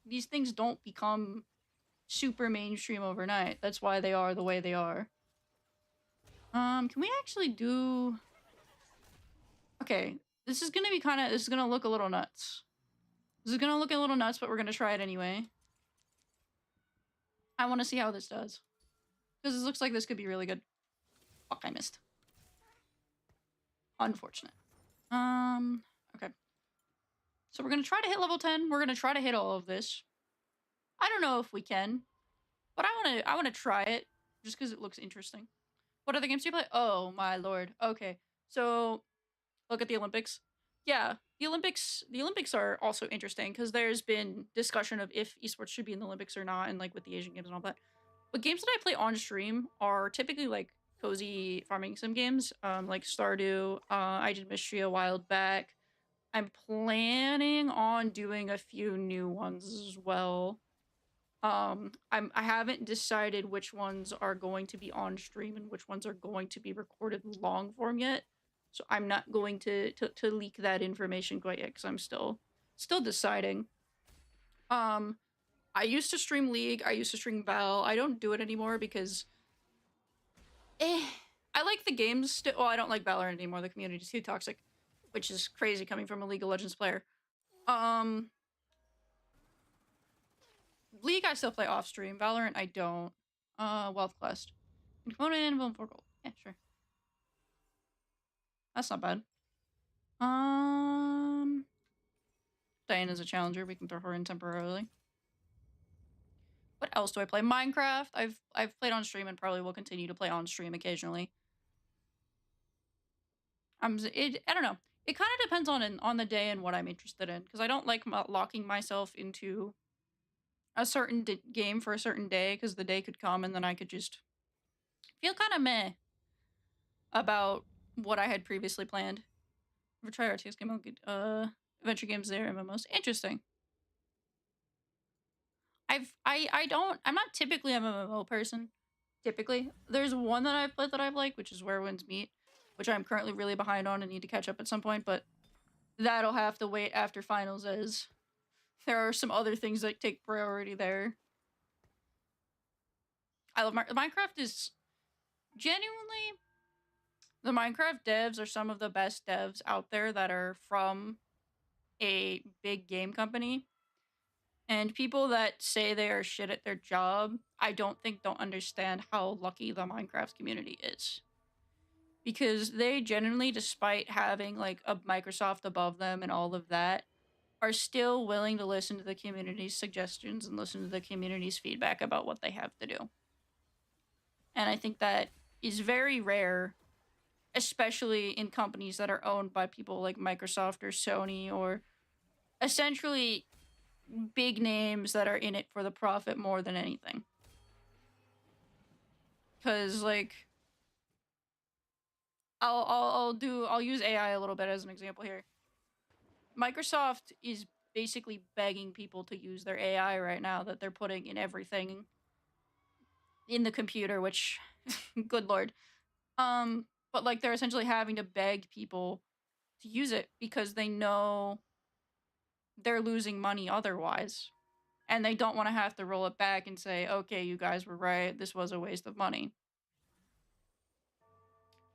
These things don't become super mainstream overnight. That's why they are the way they are. Can we actually do... Okay, this is gonna be this is gonna look a little nuts. This is gonna look a little nuts, but we're gonna try it anyway. I want to see how this does. Because this looks like this could be really good. Fuck, I missed. Unfortunate. Okay. So we're gonna try to hit level 10. We're gonna try to hit all of this. I don't know if we can, but I wanna try it just because it looks interesting. What other games do you play? Oh my lord. Okay. So look at the Olympics. Yeah, the Olympics are also interesting because there's been discussion of if esports should be in the Olympics or not, and like with the Asian games and all that. But games that I play on stream are typically like cozy farming sim games, like Stardew. I did Mystery a while back. I'm planning on doing a few new ones as well. I haven't decided which ones are going to be on stream and which ones are going to be recorded long form yet. So I'm not going to leak that information quite yet because I'm still deciding. Um, I used to stream League. I used to stream Val. I don't do it anymore because, eh, I like the games still. Well, I don't like Valorant anymore. The community's too toxic, which is crazy coming from a League of Legends player. Um, League I still play off stream. Valorant I don't. Wealth Quest. Component and Villain for gold. Yeah, sure. That's not bad. Diana's a challenger. We can throw her in temporarily. What else do I play? Minecraft. I've played on stream and probably will continue to play on stream occasionally. I don't know. It kind of depends on the day and what I'm interested in because I don't like locking myself into a certain game for a certain day because the day could come and then I could just feel kind of meh about what I had previously planned. Ever try RTS game? Adventure games there, MMOs. Interesting. I'm not typically an MMO person. Typically. There's one that I've played that I've liked, which is Where Winds Meet, which I'm currently really behind on and need to catch up at some point, but that'll have to wait after finals as there are some other things that take priority there. I love Minecraft is genuinely the Minecraft devs are some of the best devs out there that are from a big game company. And people that say they are shit at their job, I don't understand how lucky the Minecraft community is. Because they genuinely, despite having like a Microsoft above them and all of that, are still willing to listen to the community's suggestions and listen to the community's feedback about what they have to do. And I think that is very rare, especially in companies that are owned by people like Microsoft or Sony or essentially big names that are in it for the profit more than anything. Because like I'll use AI a little bit as an example here. Microsoft is basically begging people to use their AI right now that they're putting in everything in the computer, which good lord. But like they're essentially having to beg people to use it because they know they're losing money otherwise. And they don't want to have to roll it back and say, okay, you guys were right, this was a waste of money.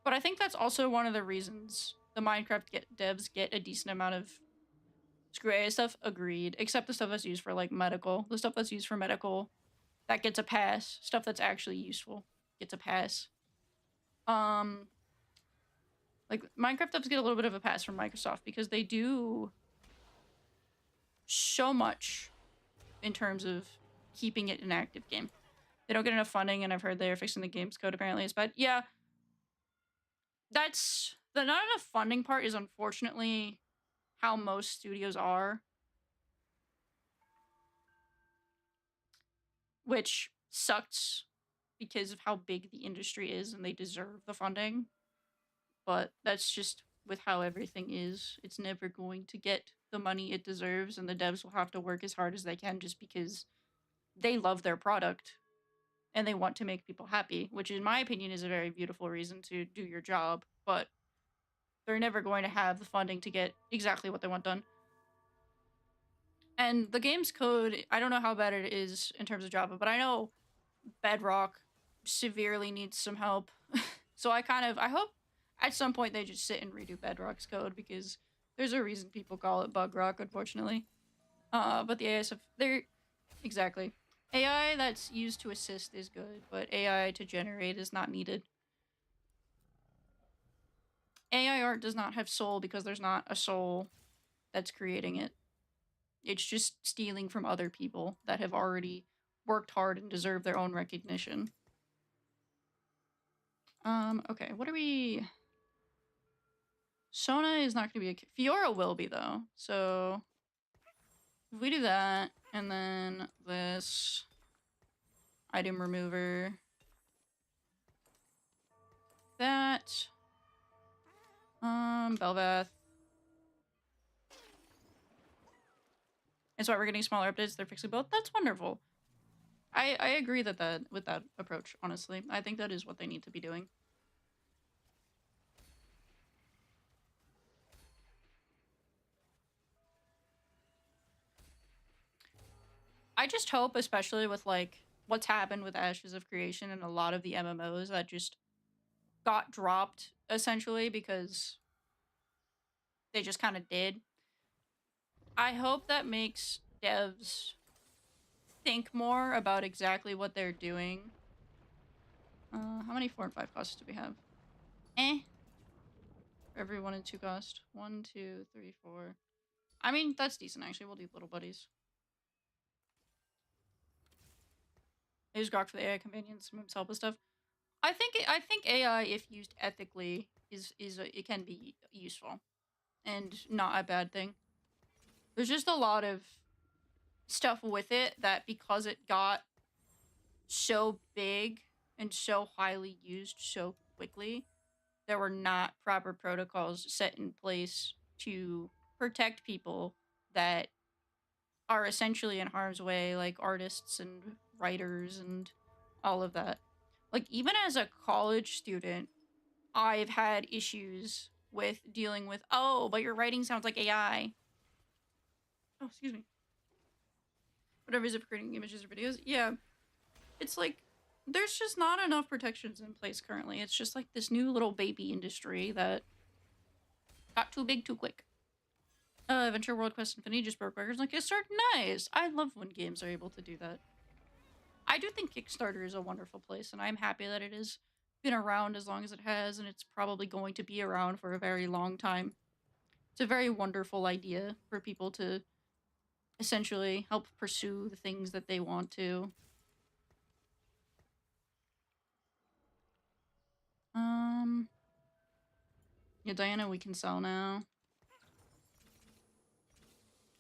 But I think that's also one of the reasons the Minecraft devs get a decent amount of screw AI stuff. Agreed. Except the stuff that's used for like medical. The stuff that's used for medical, that gets a pass. Stuff that's actually useful gets a pass. Like Minecraft devs get a little bit of a pass from Microsoft because they do so much in terms of keeping it an active game. They don't get enough funding, and I've heard they're fixing the game's code apparently is bad. Yeah, that's the not enough funding part is unfortunately how most studios are, which sucks because of how big the industry is and they deserve the funding. But that's just with how everything is. It's never going to get the money it deserves, and the devs will have to work as hard as they can just because they love their product and they want to make people happy, which in my opinion is a very beautiful reason to do your job, but they're never going to have the funding to get exactly what they want done. And the game's code, I don't know how bad it is in terms of Java, but I know Bedrock severely needs some help. So I hope at some point they just sit and redo Bedrock's code because there's a reason people call it bug rock, unfortunately. But the AI stuff, they're exactly. AI that's used to assist is good, but AI to generate is not needed. AI art does not have soul because there's not a soul that's creating it. It's just stealing from other people that have already worked hard and deserve their own recognition. Okay, what are we... Sona is not going to be a... Fiora will be, though. So, if we do that, and then this item remover, that. Belvath. That's why we're getting smaller updates. They're fixing both. That's wonderful. I agree that with that approach. Honestly, I think that is what they need to be doing. I just hope, especially with like what's happened with Ashes of Creation and a lot of the MMOs that just got dropped essentially because they just kind of did. I hope that makes devs think more about exactly what they're doing. How many 4 and 5 costs do we have? For every 1 and 2 cost. 1, 2, 3, 4. I mean, that's decent actually. We'll do little buddies. I use Grok for the AI companions, moves help with stuff. I think AI, if used ethically, it can be useful and not a bad thing. There's just a lot of stuff with it that because it got so big and so highly used so quickly, there were not proper protocols set in place to protect people that are essentially in harm's way, like artists and writers and all of that. Like, even as a college student, I've had issues with dealing with, oh, but your writing sounds like AI. Oh, excuse me. Whatever is it for creating images or videos. Yeah, it's like there's just not enough protections in place currently. It's just like this new little baby industry that got too big too quick. Adventure World Quest Infinity just broke records on Kickstarter. Nice. I love when games are able to do that. I do think Kickstarter is a wonderful place, and I'm happy that it has been around as long as it has, and it's probably going to be around for a very long time. It's a very wonderful idea for people to essentially help pursue the things that they want to. Um, yeah, Diana, we can sell now.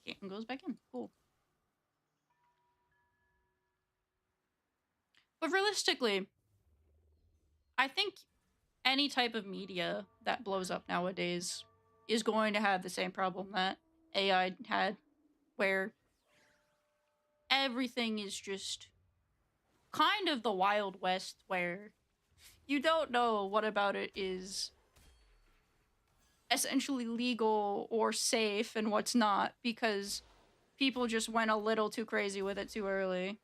Caitlin goes back in. Cool. But realistically, I think any type of media that blows up nowadays is going to have the same problem that AI had, where everything is just kind of the Wild West, where you don't know what about it is essentially legal or safe and what's not because people just went a little too crazy with it too early.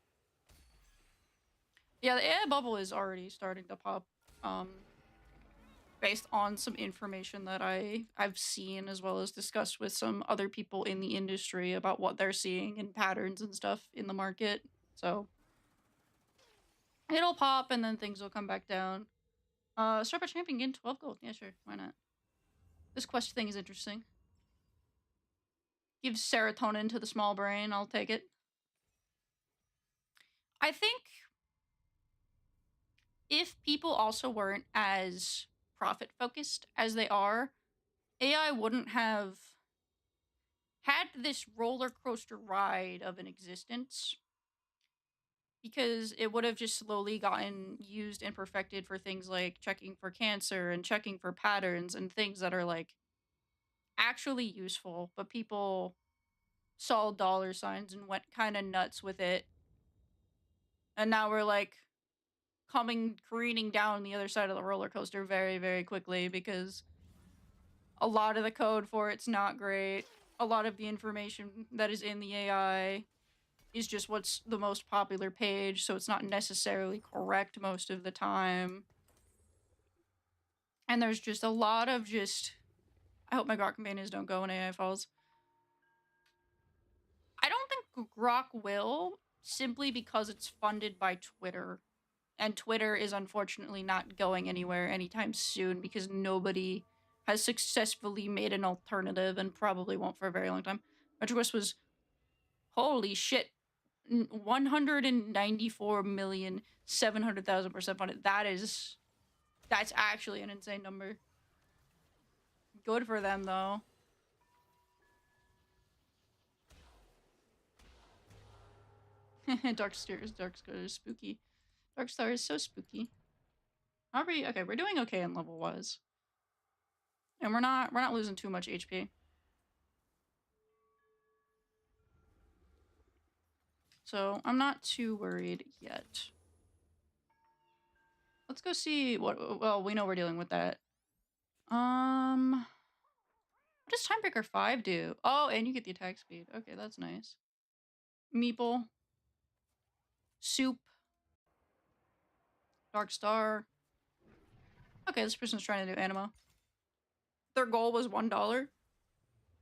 Yeah, the AI bubble is already starting to pop, um, based on some information that I've seen as well as discussed with some other people in the industry about what they're seeing and patterns and stuff in the market. So it'll pop and then things will come back down. Start by champion, gain 12 gold. Yeah, sure, why not? This quest thing is interesting. Gives serotonin to the small brain. I'll take it. I think if people also weren't as profit focused as they are, AI wouldn't have had this roller coaster ride of an existence because it would have just slowly gotten used and perfected for things like checking for cancer and checking for patterns and things that are like actually useful, but people saw dollar signs and went kind of nuts with it. And now we're like coming careening down the other side of the roller coaster very, very quickly because a lot of the code for it's not great. A lot of the information that is in the AI is just what's the most popular page, so it's not necessarily correct most of the time. And there's just a lot of just. I hope my Grok companions don't go when AI falls. I don't think Grok will, simply because it's funded by Twitter. And Twitter is unfortunately not going anywhere anytime soon because nobody has successfully made an alternative and probably won't for a very long time. MetroQuest was, holy shit, 194,700,000% funded. That's actually an insane number. Good for them though. Darkstar is spooky. Darkstar is so spooky. Are we okay? We're doing okay in level wise, and we're not losing too much HP. So I'm not too worried yet. Let's go see what. Well, we know we're dealing with that. What does Timebreaker 5 do? Oh, and you get the attack speed. Okay, that's nice. Meeple. Soup. Dark Star. Okay, this person's trying to do anima. Their goal was $1.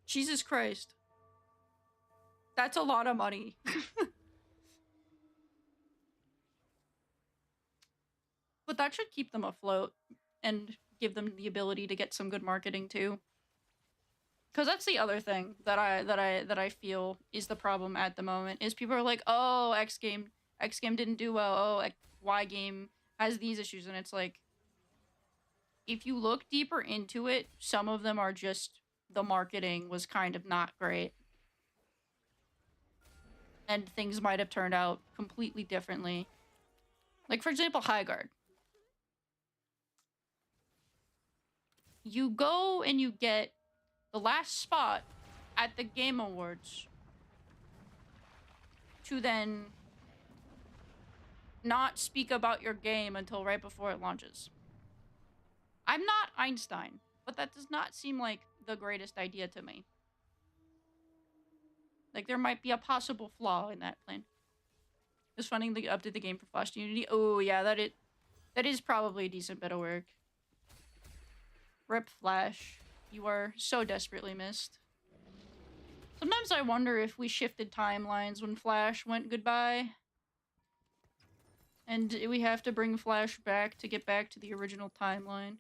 Jesus Christ. That's a lot of money. But that should keep them afloat and give them the ability to get some good marketing too. Because that's the other thing that I feel is the problem at the moment is people are like, oh, X game didn't do well. Oh, Y game has these issues, and it's like, if you look deeper into it, some of them are just the marketing was kind of not great, and things might have turned out completely differently. Like for example, High Guard. You go and you get the last spot at the Game Awards to then not speak about your game until right before it launches. I'm not Einstein, but that does not seem like the greatest idea to me. Like, there might be a possible flaw in that plan. Just funding the update the game for Flash to Unity. Oh yeah, that is probably a decent bit of work. Rip Flash. You are so desperately missed. Sometimes I wonder if we shifted timelines when Flash went goodbye. And we have to bring Flash back to get back to the original timeline.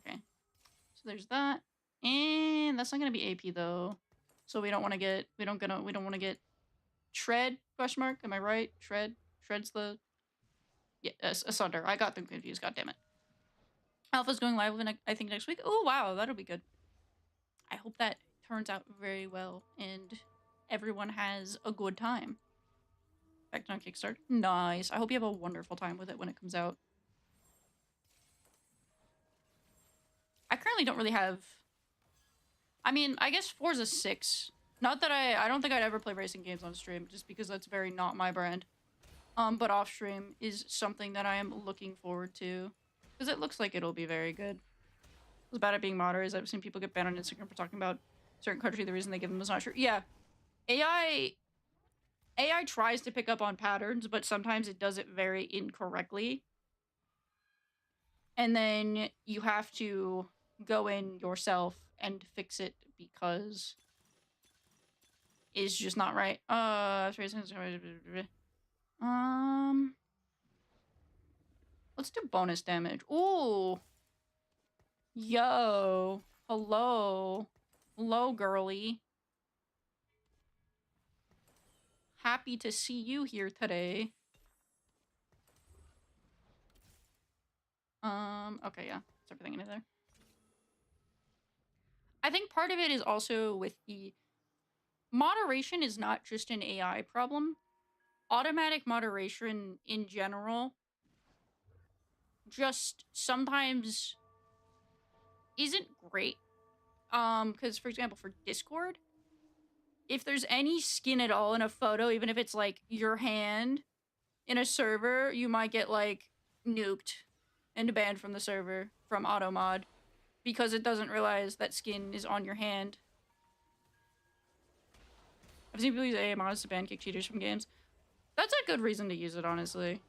Okay. So there's that. And that's not gonna be AP though. So we don't wanna get we don't wanna get Shred question mark. Am I right? Shred? Shred's the Asunder. I got them confused, god damn it. Alpha's going live I think next week. Oh wow, that'll be good. I hope that turns out very well and everyone has a good time. Back on Kickstarter. Nice. I hope you have a wonderful time with it when it comes out. I currently don't really have... I mean, I guess Forza 6. Not that I don't think I'd ever play racing games on stream, just because that's very not my brand. But off stream is something that I am looking forward to. Because it looks like it'll be very good. What's bad at being moderate is I've seen people get banned on Instagram for talking about certain country, the reason they give them is not true. Yeah. AI tries to pick up on patterns, but sometimes it does it very incorrectly. And then you have to go in yourself and fix it because it's just not right. Let's do bonus damage. Ooh. Yo. Hello. Hello, girly. Happy to see you here today. Okay, yeah. That's everything in there. I think part of it is also with the moderation is not just an AI problem. Automatic moderation in general just sometimes isn't great. Because for example, for Discord, if there's any skin at all in a photo, even if it's like your hand in a server, you might get like nuked and banned from the server from automod because it doesn't realize that skin is on your hand. I've seen people use AI mods to ban kick cheaters from games. That's a good reason to use it, honestly.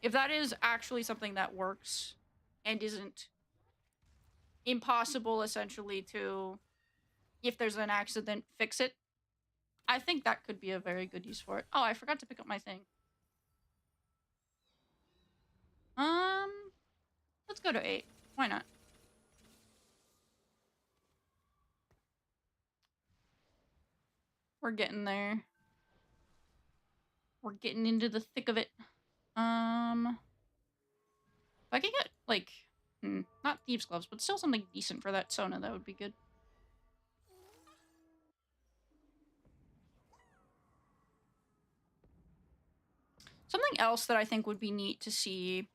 If that is actually something that works and isn't impossible, essentially, to, if there's an accident, fix it, I think that could be a very good use for it. Oh, I forgot to pick up my thing. Let's go to 8. Why not? We're getting there. We're getting into the thick of it. If I could get, like, not Thieves' Gloves, but still something decent for that Sona, that would be good. Something else that I think would be neat to see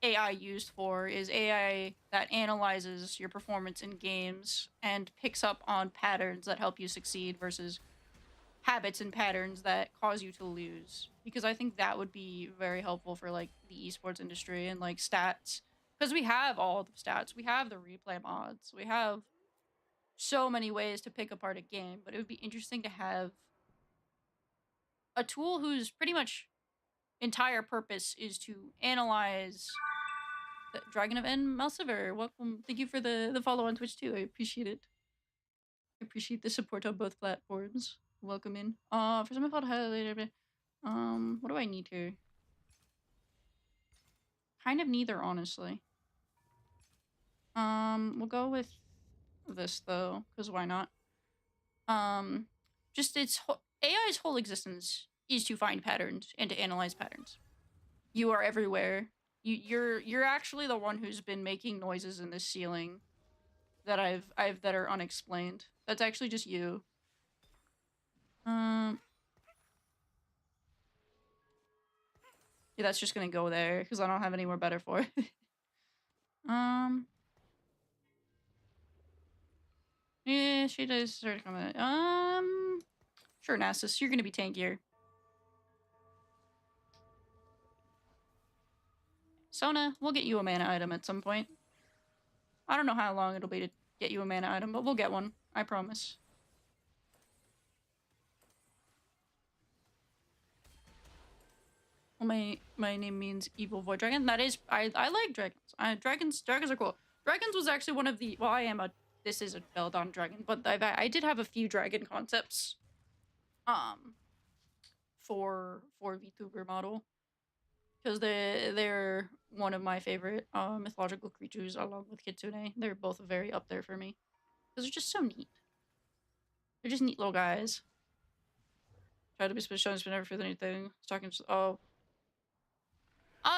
AI used for is AI that analyzes your performance in games and picks up on patterns that help you succeed versus habits and patterns that cause you to lose. Because I think that would be very helpful for like the esports industry and like stats. Because we have all the stats, we have the replay mods, we have so many ways to pick apart a game, but it would be interesting to have a tool whose pretty much entire purpose is to analyze the Dragon of N Malsiver. Welcome. Thank you for the follow on Twitch too. I appreciate it. I appreciate the support on both platforms. Welcome in. For some info later. What do I need here? Kind of neither, honestly. We'll go with this though, because why not? Just AI's whole existence is to find patterns and to analyze patterns. You are everywhere. You're actually the one who's been making noises in this ceiling that I've that are unexplained. That's actually just you. Um, yeah, that's just gonna go there because I don't have anywhere better for it. um, yeah, she does start coming. Sure, Nasus, you're gonna be tankier. Sona, we'll get you a mana item at some point. I don't know how long it'll be to get you a mana item, but we'll get one. I promise. Well, my name means evil void dragon. That is, I like dragons. Dragons are cool. Dragons was actually one of the. Well, this is a Beldon dragon, but I did have a few dragon concepts. For VTuber model because they're one of my favorite mythological creatures along with Kitsune. They're both very up there for me because they're just so neat. They're just neat little guys. Try to be special, but never feel anything. Talking. Oh.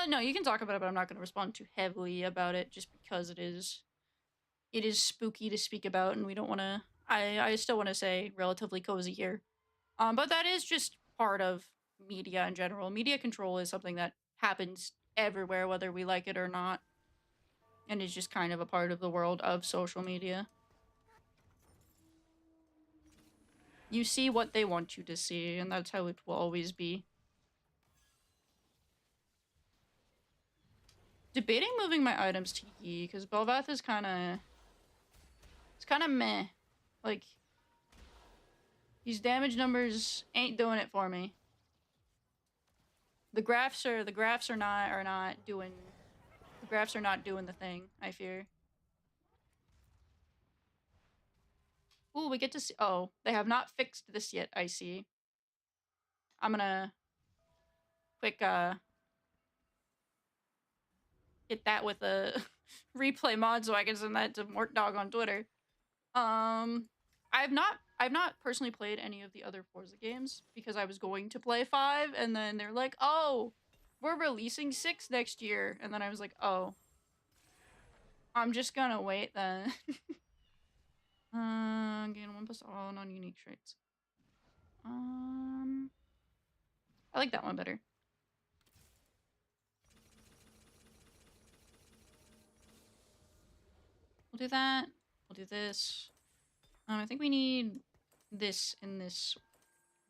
No, you can talk about it, but I'm not going to respond too heavily about it just because it is spooky to speak about, and we don't want to. I still want to say relatively cozy here. But that is just part of media in general. Media control is something that happens everywhere, whether we like it or not, and is just kind of a part of the world of social media. You see what they want you to see, and that's how it will always be. Debating moving my items to Yi, because Belvath is it's kind of meh. Like, these damage numbers ain't doing it for me. The graphs are not doing the thing, I fear. Ooh, we get to see. Oh, they have not fixed this yet, I see. I'm gonna quick hit that with a replay mod so I can send that to Mort Dog on Twitter. I've not personally played any of the other Forza games because I was going to play 5 and then they're like, "Oh, we're releasing 6 next year." And then I was like, "Oh, I'm just gonna wait then." Gain 1 plus all non-unique traits. I like that one better. We'll do that. We'll do this. I think we need this and this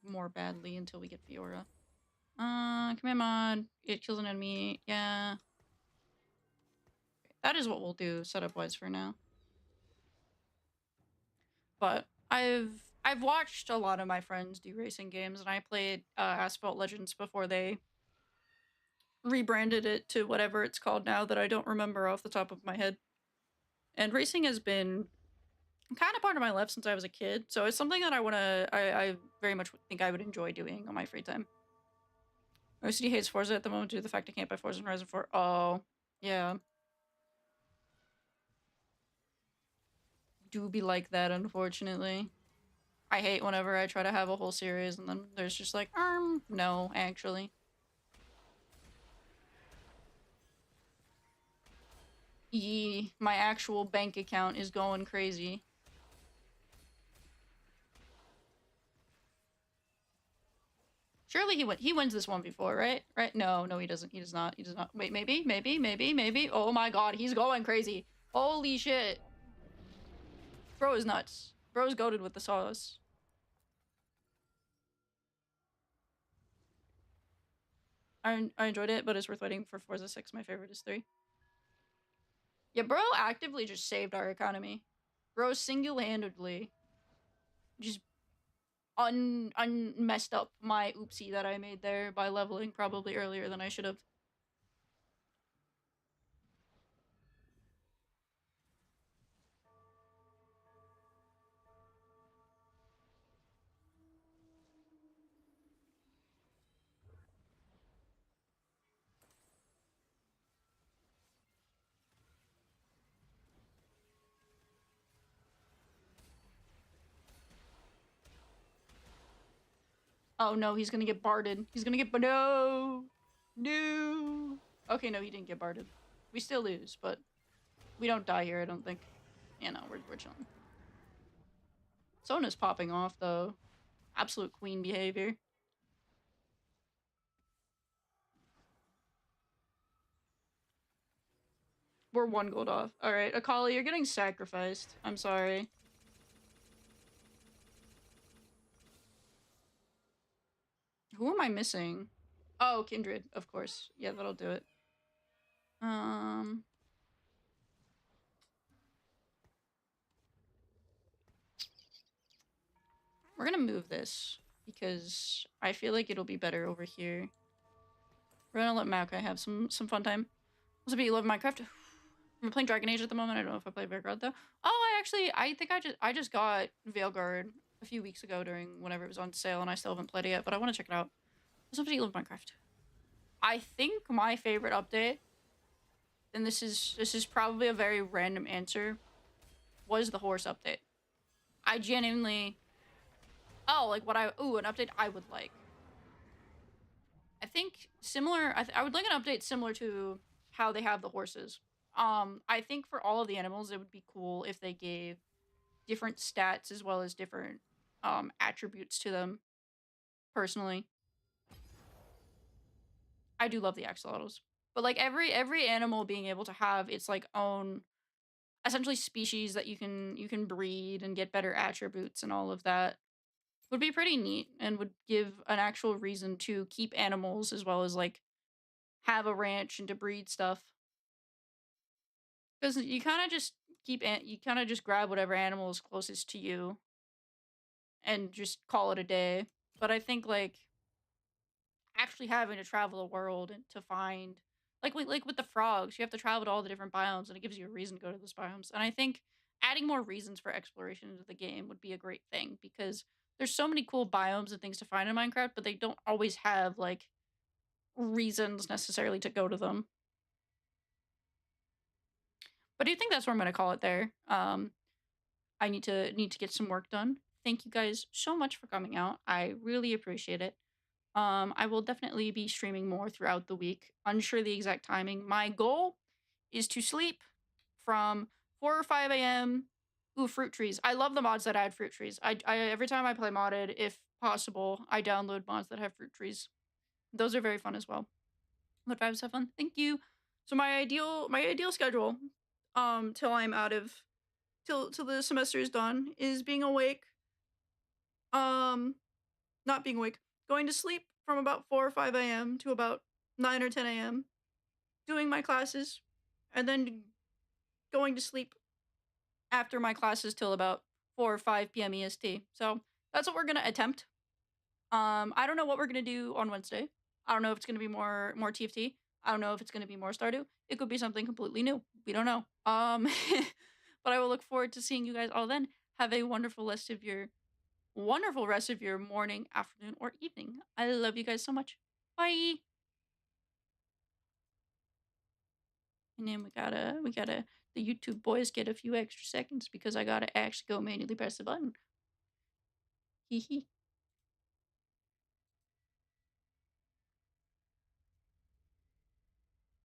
more badly until we get Fiora. Command mod. It kills an enemy. Yeah. That is what we'll do setup-wise for now. But I've watched a lot of my friends do racing games, and I played Asphalt Legends before they rebranded it to whatever it's called now that I don't remember off the top of my head. And racing has been kind of part of my life since I was a kid, so it's something that I very much think I would enjoy doing on my free time. OCD hates Forza at the moment due to the fact I can't buy Forza and Horizon 4. Oh, yeah. Do be like that, unfortunately. I hate whenever I try to have a whole series and then there's just like, no, actually. My actual bank account is going crazy. Surely he wins this one before, right? Right? No, no, he doesn't. He does not. He does not. Wait, maybe. Oh my god, he's going crazy. Holy shit. Bro is nuts. Bro's goated with the sauce. I enjoyed it, but it's worth waiting for Forza 6. My favorite is 3. Yeah, bro actively just saved our economy. Bro single-handedly just messed up my oopsie that I made there by leveling probably earlier than I should have. Oh no, he's gonna get barded. He's gonna get no. No. Okay, no, he didn't get barded. We still lose, but we don't die here, I don't think. Yeah, no, we're chilling. Sona's popping off though. Absolute queen behavior. We're 1 gold off. Alright, Akali, you're getting sacrificed. I'm sorry. Who am I missing? Oh, Kindred, of course. Yeah, that'll do it. Um, we're gonna move this because I feel like it'll be better over here. We're gonna let Maokai have some fun time. What's up, you love Minecraft? I'm playing Dragon Age at the moment. I don't know if I play Veilguard though. Oh, I think I just got Veilguard a few weeks ago during whenever it was on sale, and I still haven't played it yet. But I want to check it out. What's up, you love Minecraft? I think my favorite update, and this is probably a very random answer, was the horse update. I genuinely like what an update I would like. I think similar. I would like an update similar to how they have the horses. I think for all of the animals, it would be cool if they gave different stats as well as different attributes to them. Personally, I do love the axolotls, but like every animal being able to have its like own essentially species that you can breed and get better attributes and all of that would be pretty neat and would give an actual reason to keep animals as well as like have a ranch and to breed stuff. Because you kind of just you kind of just grab whatever animal is closest to you and just call it a day. But I think like actually having to travel the world and to find like with the frogs, you have to travel to all the different biomes and it gives you a reason to go to those biomes. And I think adding more reasons for exploration into the game would be a great thing because there's so many cool biomes and things to find in Minecraft, but they don't always have like reasons necessarily to go to them. But I think that's where I'm gonna call it there. I need to get some work done. Thank you guys so much for coming out. I really appreciate it. I will definitely be streaming more throughout the week. Unsure the exact timing. My goal is to sleep from 4 or 5 a.m. Ooh, fruit trees. I love the mods that add fruit trees. I every time I play modded, if possible, I download mods that have fruit trees. Those are very fun as well. But vibes have fun. Thank you. So my ideal schedule, till I'm out of till the semester is done, is being awake, um, not being awake, going to sleep from about 4 or 5 a.m. to about 9 or 10 a.m., doing my classes, and then going to sleep after my classes till about 4 or 5 p.m. EST. So that's what we're gonna attempt. I don't know what we're gonna do on Wednesday. I don't know if it's gonna be more TFT. I don't know if it's gonna be more Stardew. It could be something completely new. We don't know. But I will look forward to seeing you guys all then. Have a wonderful rest of your morning, afternoon, or evening. I love you guys so much. Bye. And then we gotta the YouTube boys get a few extra seconds because I gotta actually go manually press the button. Hee hee.